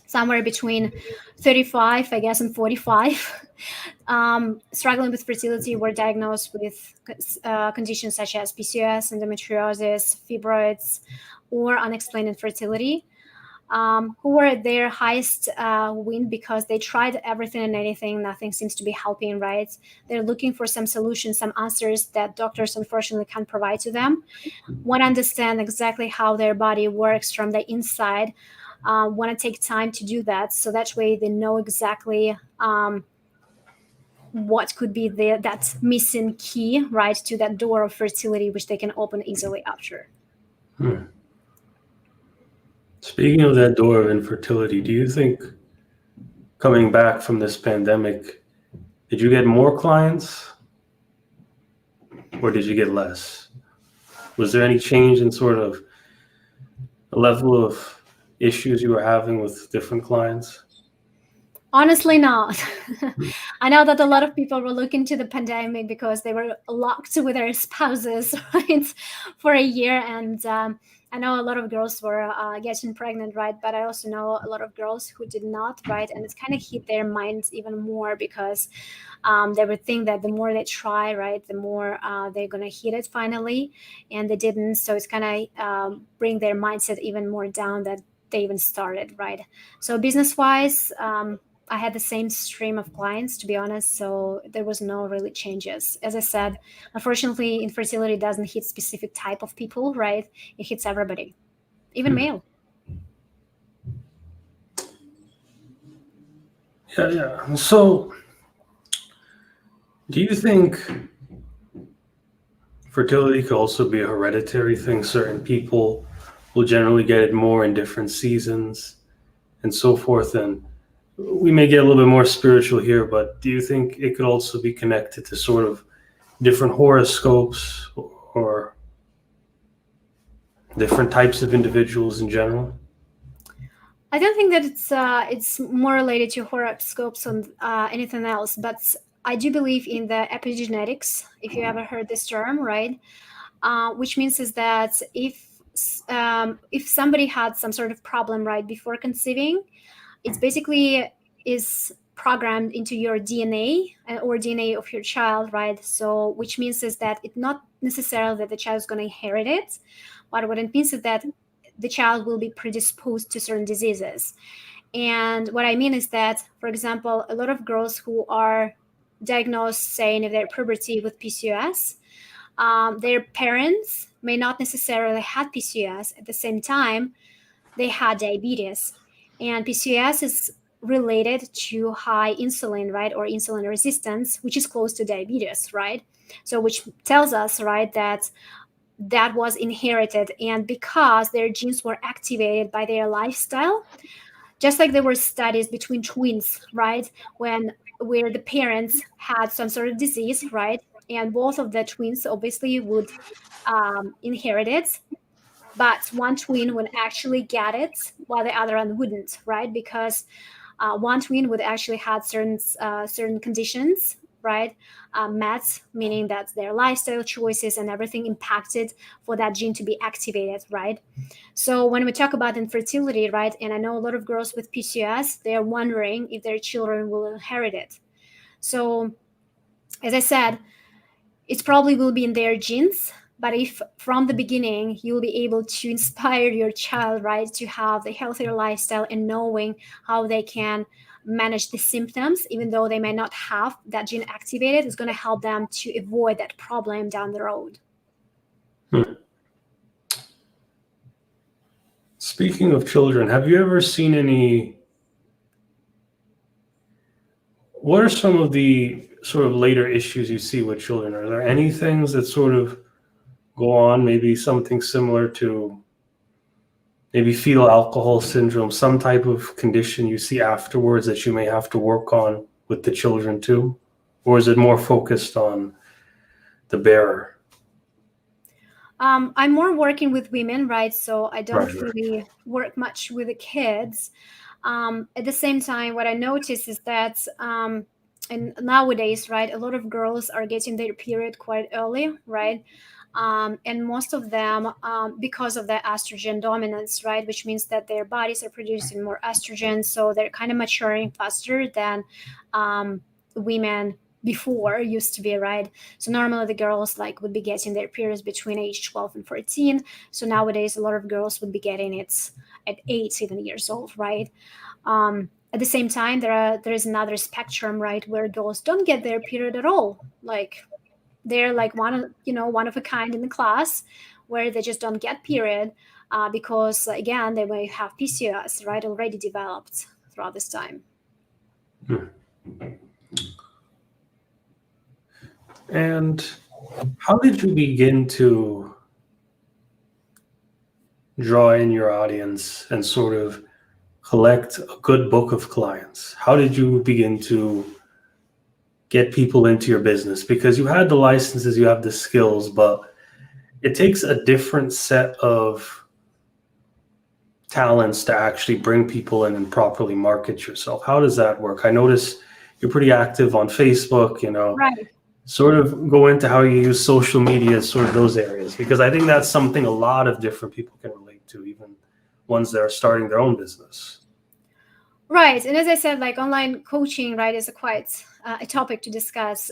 somewhere between 35, I guess, and 45. Struggling with fertility, were diagnosed with conditions such as PCOS, endometriosis, fibroids, or unexplained infertility, who were at their highest win because they tried everything and anything. Nothing seems to be helping, right? They're looking for some solutions, some answers that doctors unfortunately can't provide to them. Want to understand exactly how their body works from the inside. Want to take time to do that, so that way they know exactly what could be that missing key, right, to that door of fertility, which they can open easily after. Speaking of that door of infertility, do you think coming back from this pandemic, did you get more clients or did you get less? Was there any change in sort of the level of issues you were having with different clients? Honestly, not. I know that a lot of people were looking to the pandemic because they were locked with their spouses, right, for a year. And I know a lot of girls were getting pregnant, right? But I also know a lot of girls who did not, right? And it's kind of hit their minds even more because they would think that the more they try, right, the more they're going to hit it finally. And they didn't. So it's kind of bring their mindset even more down that they even started, right? So business wise, I had the same stream of clients, to be honest. So there was no really changes. As I said, unfortunately, infertility doesn't hit specific type of people, right? It hits everybody, even male. Yeah. So, do you think fertility could also be a hereditary thing? Certain people will generally get it more in different seasons and so forth. And we may get a little bit more spiritual here, but do you think it could also be connected to sort of different horoscopes or different types of individuals in general? I don't think that it's more related to horoscopes and anything else, but I do believe in the epigenetics. If you ever heard this term, right? Which means is that if somebody had some sort of problem right before conceiving, it's basically is programmed into your DNA or DNA of your child, right? So which means is that it's not necessarily that the child is going to inherit it, but what it means is that the child will be predisposed to certain diseases. And what I mean is that, for example, a lot of girls who are diagnosed, say, in their puberty with PCOS, their parents may not necessarily have PCOS. At the same time, they had diabetes. And PCOS is related to high insulin, right, or insulin resistance, which is close to diabetes, right? So which tells us, right, that that was inherited. And because their genes were activated by their lifestyle, just like there were studies between twins, right, when where the parents had some sort of disease, right, and both of the twins obviously would inherit it, but one twin would actually get it while the other one wouldn't, right? Because one twin would actually have certain conditions, right, met, meaning that their lifestyle choices and everything impacted for that gene to be activated, right? So when we talk about infertility, right, and I know a lot of girls with PCOS, they are wondering if their children will inherit it. So as I said, it probably will be in their genes, but if from the beginning you'll be able to inspire your child, right, to have a healthier lifestyle and knowing how they can manage the symptoms even though they may not have that gene activated, is going to help them to avoid that problem down the road. Speaking of children, have you ever seen what are some of the sort of later issues you see with children? Are there any things that sort of go on, maybe something similar to maybe fetal alcohol syndrome, some type of condition you see afterwards that you may have to work on with the children too? Or is it more focused on the bearer? I'm more working with women, right? So I don't Right. really work much with the kids. At the same time, what I notice is that and nowadays, right, a lot of girls are getting their period quite early, right? And most of them, because of the estrogen dominance, right, which means that their bodies are producing more estrogen, so they're kind of maturing faster than women before used to be, right? So normally the girls like would be getting their periods between age 12 and 14. So nowadays a lot of girls would be getting it at 8, even years old, right? At the same time, there is another spectrum, right, where girls don't get their period at all. Like they're like one of a kind in the class, where they just don't get period because again they may have PCOS, right, already developed throughout this time. And how did you begin to draw in your audience and sort of collect a good book of clients? How did you begin to get people into your business? Because you had the licenses, you have the skills, but it takes a different set of talents to actually bring people in and properly market yourself? How does that work? I notice you're pretty active on Facebook, Right. sort of go into how you use social media, sort of those areas, because I think that's something a lot of different people can relate to, even ones that are starting their own business. Right. And as I said, like online coaching, right, is a quite a topic to discuss.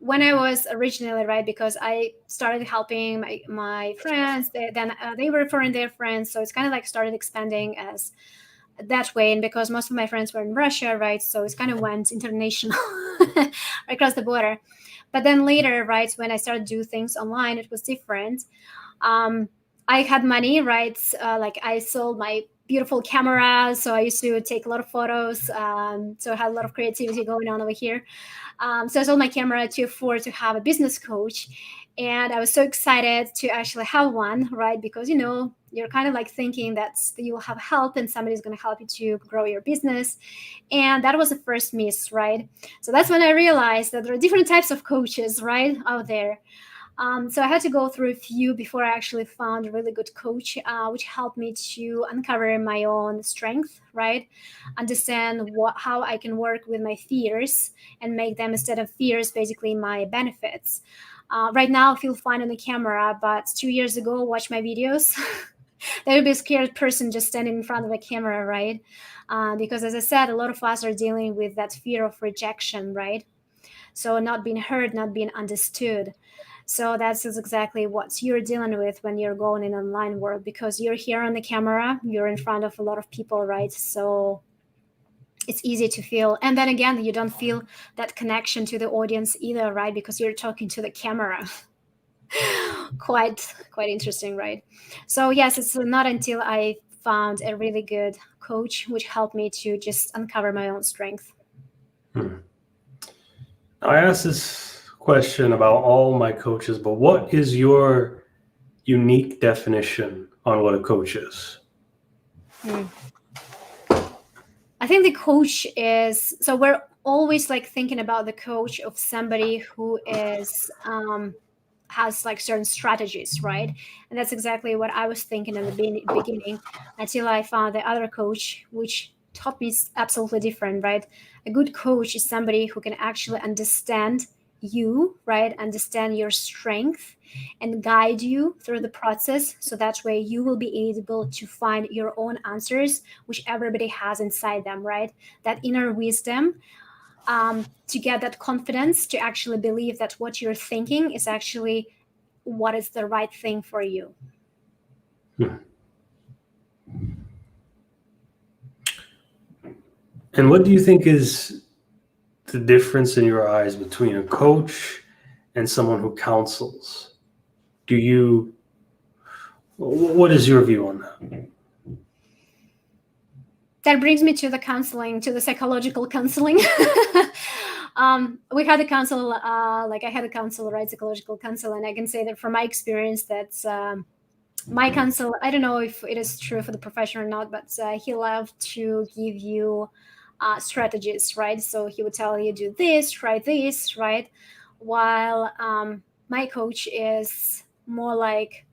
When I was originally, right, because I started helping my friends, then they were referring their friends. So it's kind of like started expanding as that way. And because most of my friends were in Russia, right, so it's kind of went international across the border. But then later, right, when I started to do things online, it was different. I had money, right? Like I sold my beautiful camera, so I used to take a lot of photos. So I had a lot of creativity going on over here. So I sold my camera to afford to have a business coach, and I was so excited to actually have one, right? Because you're kind of like thinking that you will have help and somebody's going to help you to grow your business, and that was the first miss, right? So that's when I realized that there are different types of coaches, right, out there. So I had to go through a few before I actually found a really good coach, which helped me to uncover my own strength, right? Understand how I can work with my fears and make them, instead of fears, basically my benefits. Right now, I feel fine on the camera, but 2 years ago, watch my videos. There would be a scared person just standing in front of a camera, right? Because as I said, a lot of us are dealing with that fear of rejection, right? So not being heard, not being understood. So that's exactly what you're dealing with when you're going in online world, because you're here on the camera, you're in front of a lot of people, right? So it's easy to feel, and then again, you don't feel that connection to the audience either, right? Because you're talking to the camera. quite interesting, right? So yes, it's not until I found a really good coach which helped me to just uncover my own strength. I asked this question about all my coaches, but what is your unique definition on what a coach is? I think the coach is, so we're always like thinking about the coach of somebody who is has like certain strategies, right? And that's exactly what I was thinking in the beginning, until I found the other coach, which taught me absolutely different, right? A good coach is somebody who can actually understand you, right? Understand your strength and guide you through the process. So that way you will be able to find your own answers, which everybody has inside them, right? That inner wisdom, to get that confidence to actually believe that what you're thinking is actually what is the right thing for you. And what do you think is the difference in your eyes between a coach and someone who counsels? What is your view on that? That brings me to the counseling, to the psychological counseling. We had a counsel, like I had a counsel, right? Psychological counsel. And I can say that from my experience, that's my counsel, I don't know if it is true for the profession or not, but he loved to give you strategies, right? So he would tell you, do this, try this, right? While my coach is more like,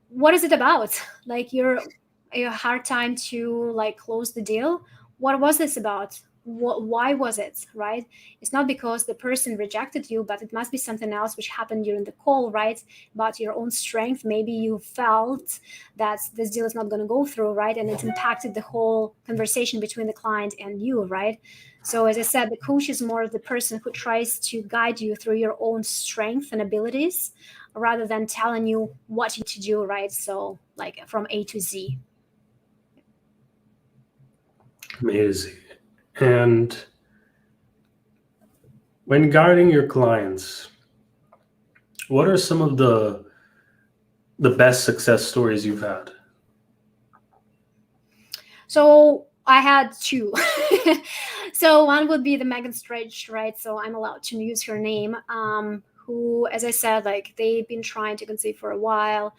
what is it about? Like you're a hard time to like close the deal. What was this about? Why was it, right? It's not because the person rejected you, but it must be something else which happened during the call, right? About your own strength. Maybe you felt that this deal is not going to go through, right? And it impacted the whole conversation between the client and you, right? So as I said, the coach is more of the person who tries to guide you through your own strength and abilities, rather than telling you what to do, right? So like from A to Z. Amazing. And when guiding your clients, what are some of the best success stories you've had? So I had two. So one would be the Megan Stretch, right? So I'm allowed to use her name. Who, as I said, like they've been trying to conceive for a while.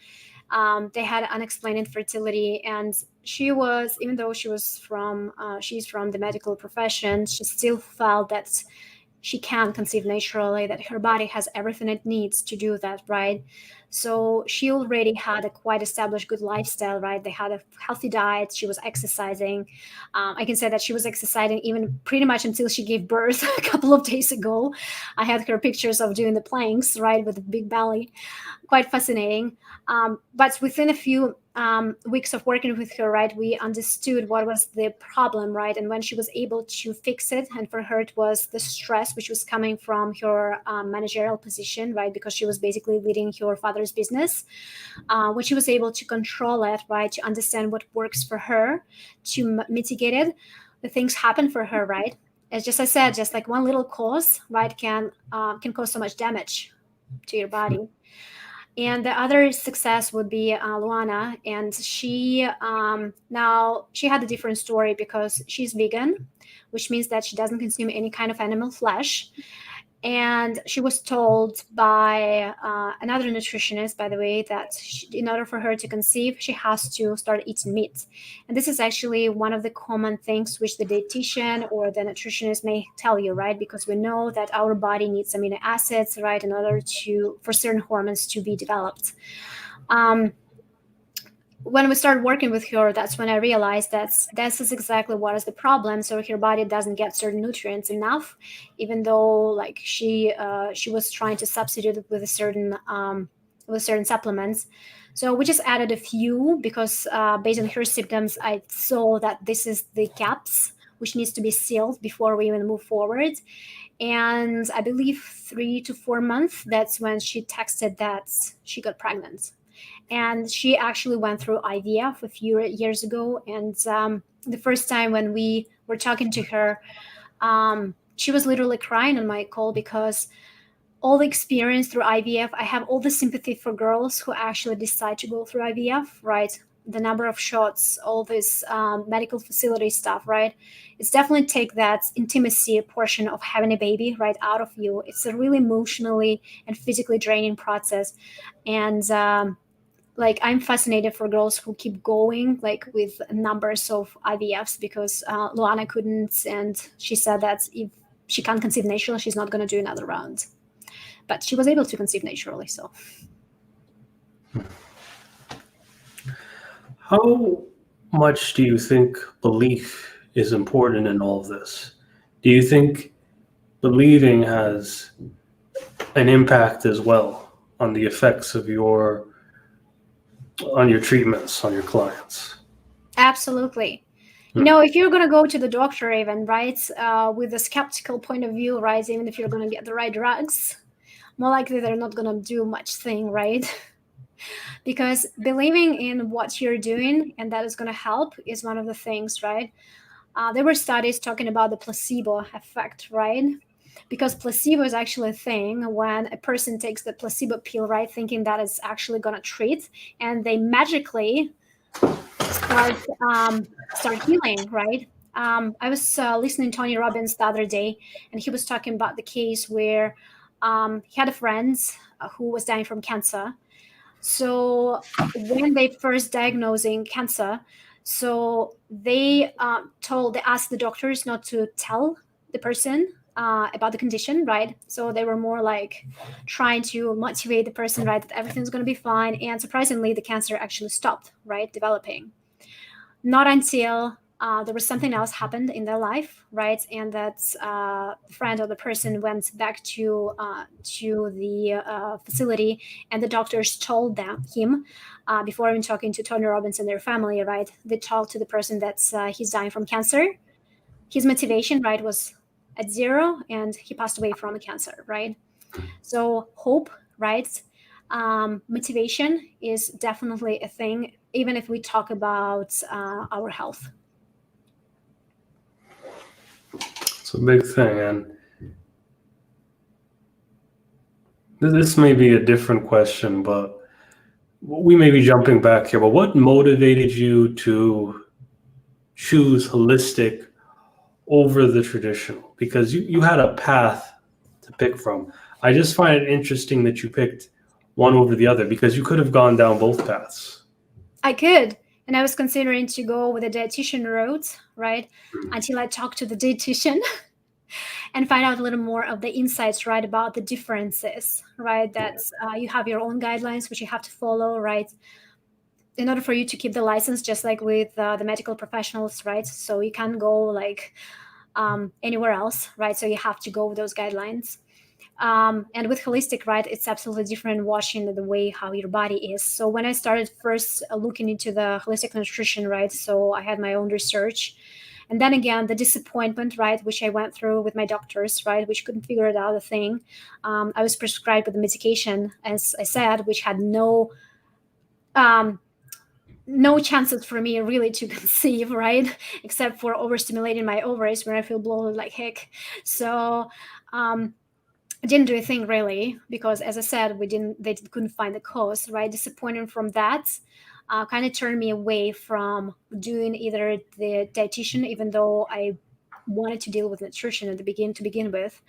They had unexplained infertility, and she was, even though she's from the medical profession, she still felt that she can conceive naturally, that her body has everything it needs to do that, right? So she already had a quite established good lifestyle, right? They had a healthy diet. She was exercising. I can say that she was exercising even pretty much until she gave birth a couple of days ago. I had her pictures of doing the planks, right, with a big belly. Quite fascinating. But within a few weeks of working with her, right, we understood what was the problem, right, and when she was able to fix it. And for her, it was the stress which was coming from her managerial position, right, because she was basically leading her father's business. When she was able to control it, right, to understand what works for her, to mitigate it, the things happen for her, right. As just I said, just like one little cause, right, can cause so much damage to your body. And the other success would be Luana, and she now she had a different story because she's vegan, which means that she doesn't consume any kind of animal flesh. And she was told by another nutritionist, by the way, that in order for her to conceive, she has to start eating meat. And this is actually one of the common things which the dietitian or the nutritionist may tell you, right? Because we know that our body needs amino acids, right, in order for certain hormones to be developed. When we started working with her, that's when I realized that this is exactly what is the problem. So her body doesn't get certain nutrients enough, even though like she was trying to substitute it with certain supplements. So we just added a few because based on her symptoms, I saw that this is the gaps which needs to be sealed before we even move forward. And I believe 3 to 4 months, that's when she texted that she got pregnant. And she actually went through IVF a few years ago. And the first time when we were talking to her, she was literally crying on my call because all the experience through IVF, I have all the sympathy for girls who actually decide to go through IVF, right? The number of shots, all this medical facility stuff, right? It's definitely take that intimacy portion of having a baby right out of you. It's a really emotionally and physically draining process. And like I'm fascinated for girls who keep going like with numbers of IVFs because Luana couldn't, and she said that if she can't conceive naturally, she's not going to do another round. But she was able to conceive naturally. So How much do you think belief is important in all of this? Do you think believing has an impact as well on the effects of your treatments on your clients? absolutely. You know, if you're going to go to the doctor even, right, with a skeptical point of view, right, even if you're going to get the right drugs, more likely they're not going to do much thing, right? Because believing in what you're doing and that is going to help is one of the things, right? There were studies talking about the placebo effect, right? Because placebo is actually a thing when a person takes the placebo pill, right, thinking that it's actually going to treat, and they magically start healing, right? I was listening to Tony Robbins the other day, and he was talking about the case where he had a friend who was dying from cancer. So when they first diagnosing cancer, so they asked the doctors not to tell the person about the condition, right? So they were more like trying to motivate the person, right, that everything's going to be fine. And surprisingly, the cancer actually stopped, right, developing. Not until there was something else happened in their life, right? And that the friend or the person went back to the facility, and the doctors told him before even talking to Tony Robbins and their family, right? They told to the person that he's dying from cancer. His motivation, right, was at zero, and he passed away from a cancer, right? So hope, right? Motivation is definitely a thing, even if we talk about our health. It's a big thing, and this may be a different question, but we may be jumping back here. But what motivated you to choose holistic over the traditional? Because you had a path to pick from. I just find it interesting that you picked one over the other because you could have gone down both paths. I could, and I was considering to go with a dietitian route, right? Until I talked to the dietitian. and find out a little more of the insights, right, about the differences, right? That's you have your own guidelines which you have to follow, right, in order for you to keep the license, just like with the medical professionals, right? So you can't go like anywhere else, right? So you have to go with those guidelines. And with holistic, right, it's absolutely different washing the way how your body is. So when I started first looking into the holistic nutrition, right, so I had my own research. And then again, the disappointment, right, which I went through with my doctors, right, which couldn't figure it out a thing. I was prescribed with a medication, as I said, which had um, no chances for me really to conceive, right, except for overstimulating my ovaries when I feel bloated like heck. So I didn't do a thing really because, as I said, they couldn't find the cause, right? Disappointed from that kind of turned me away from doing either the dietitian, even though I wanted to deal with nutrition at the begin with,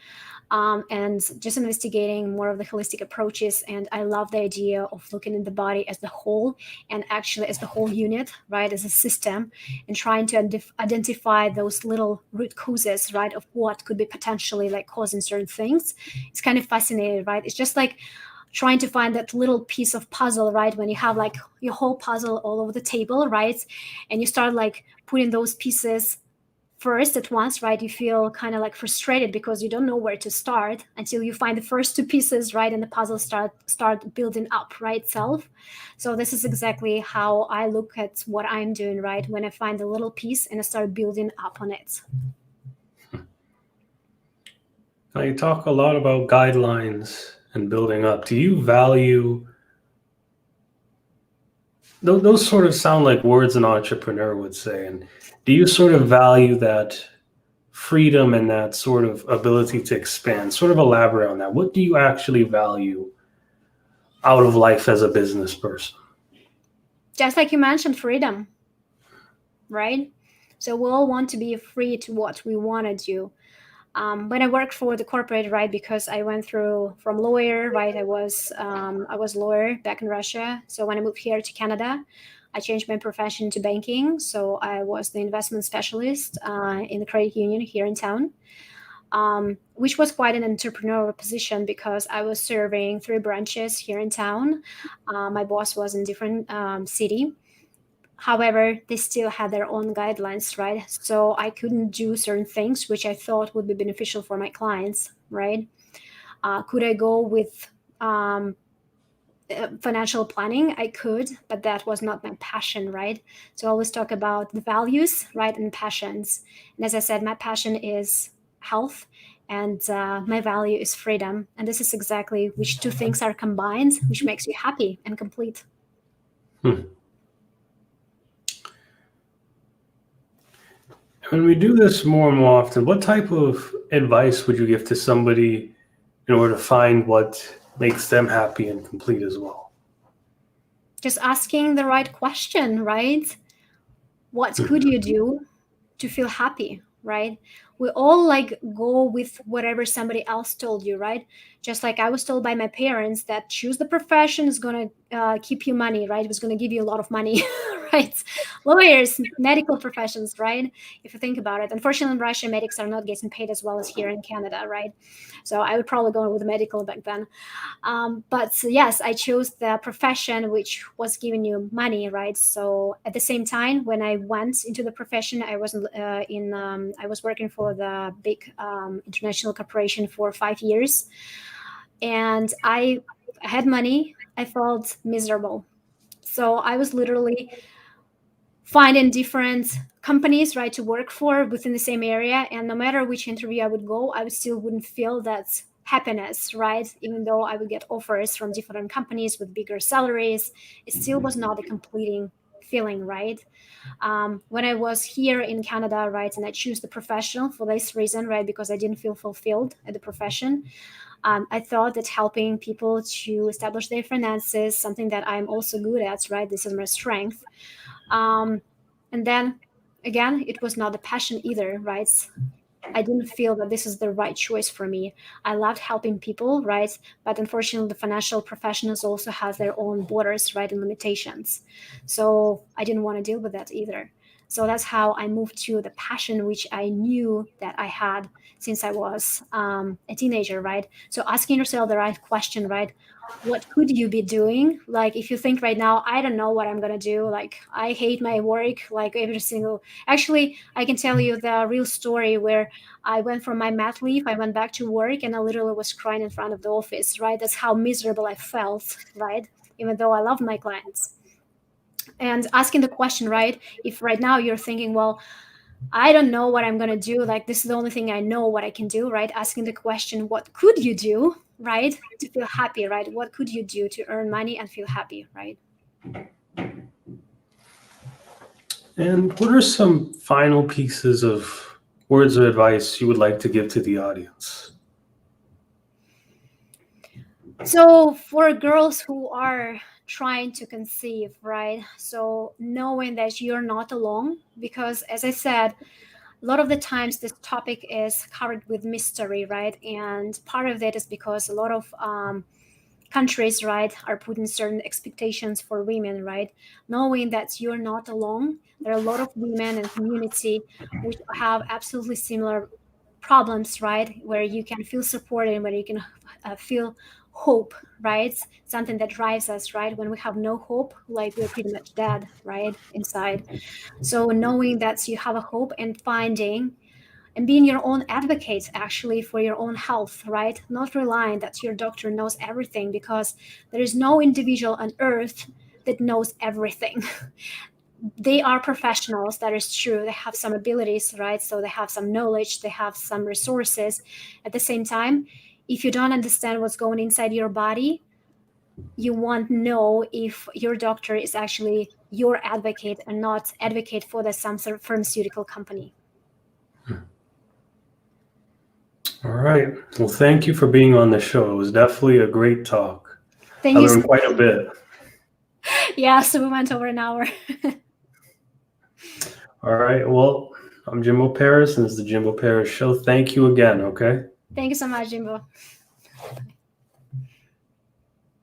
and just investigating more of the holistic approaches. And I love the idea of looking at the body as the whole, and actually as the whole unit, right, as a system, and trying to identify those little root causes, right, of what could be potentially like causing certain things. It's kind of fascinating, right? It's just like trying to find that little piece of puzzle, right, when you have like your whole puzzle all over the table, right, and you start like putting those pieces first at once, right, you feel kind of like frustrated because you don't know where to start until you find the first two pieces, right, and the puzzle start building up, right, itself. So this is exactly how I look at what I'm doing, right, when I find a little piece and I start building up on it. Now, you talk a lot about guidelines and building up. Do you value those sort of sound like words an entrepreneur would say, and do you sort of value that freedom and that sort of ability to expand? Sort of elaborate on that. What do you actually value out of life as a business person? Just like you mentioned, freedom, right? So we all want to be free to what we want to do. When I worked for the corporate, right, because I went through from lawyer, right, I was lawyer back in Russia. So when I moved here to Canada, I changed my profession to banking. So I was the investment specialist in the credit union here in town, which was quite an entrepreneurial position because I was serving 3 branches here in town. My boss was in different city. However, they still had their own guidelines, right? So I couldn't do certain things which I thought would be beneficial for my clients, right? Could I go with financial planning? I could, but that was not my passion, right? So I always talk about the values, right, and passions. And as I said, my passion is health, and my value is freedom. And this is exactly which two things are combined, which makes you happy and complete. When we do this more and more often, what type of advice would you give to somebody in order to find what makes them happy and complete as well? Just asking the right question, right? What could you do to feel happy, right? We all like go with whatever somebody else told you, right? Just like I was told by my parents that choose the profession is going to keep you money, right? It was going to give you a lot of money, right? Lawyers, medical professions, right? If you think about it. Unfortunately, in Russia, medics are not getting paid as well as here in Canada, right? So I would probably go with medical back then. But yes, I chose the profession which was giving you money, right? So at the same time, when I went into the profession, I was I was working for the big international corporation for 5 years, and I had money. I felt miserable, so I was literally finding different companies, right, to work for within the same area, and no matter which interview I would go, I would still wouldn't feel that happiness, right? Even though I would get offers from different companies with bigger salaries, it still was not a completing feeling, right? When I was here in Canada, right, and I choose the professional for this reason, right, because I didn't feel fulfilled at the profession. I thought that helping people to establish their finances, something that I'm also good at, right? This is my strength. And then again, it was not the passion either, right? I didn't feel that this is the right choice for me. I loved helping people, right? But unfortunately, the financial professionals also have their own borders, right, and limitations. So I didn't want to deal with that either. So that's how I moved to the passion, which I knew that I had since I was a teenager, right? So asking yourself the right question, right? What could you be doing? Like, if you think right now, I don't know what I'm going to do. Like, I hate my work, like actually, I can tell you the real story where I went from my mat leave, I went back to work, and I literally was crying in front of the office, right? That's how miserable I felt, right? Even though I love my clients. And asking the question, right? If right now you're thinking, well, I don't know what I'm going to do, like this is the only thing I know what I can do, right? Asking the question, what could you do, right? To feel happy, right? What could you do to earn money and feel happy, right? And what are some final pieces of words of advice you would like to give to the audience? So for girls who are trying to conceive, right? So knowing that you're not alone, because as I said, a lot of the times this topic is covered with mystery, right? And part of that is because a lot of countries, right, are putting certain expectations for women, right? Knowing that you're not alone, there are a lot of women and community which have absolutely similar problems, right? Where you can feel supported, where you can feel hope, right? Something that drives us, right? When we have no hope, like we're pretty much dead, right, inside. So knowing that you have a hope and finding and being your own advocate actually for your own health, right? Not relying that your doctor knows everything, because there is no individual on earth that knows everything. They are professionals, that is true. They have some abilities, right? So they have some knowledge, they have some resources. At the same time, if you don't understand what's going inside your body, you won't know if your doctor is actually your advocate and not advocate for the some sort of pharmaceutical company. All right. Well, thank you for being on the show. It was definitely a great talk. Thank I you so learned quite a bit. Yeah, so we went over an hour. All right. Well, I'm Jimbo Paris, and this is the Jimbo Paris Show. Thank you again, okay? Thank you so much, Jimbo.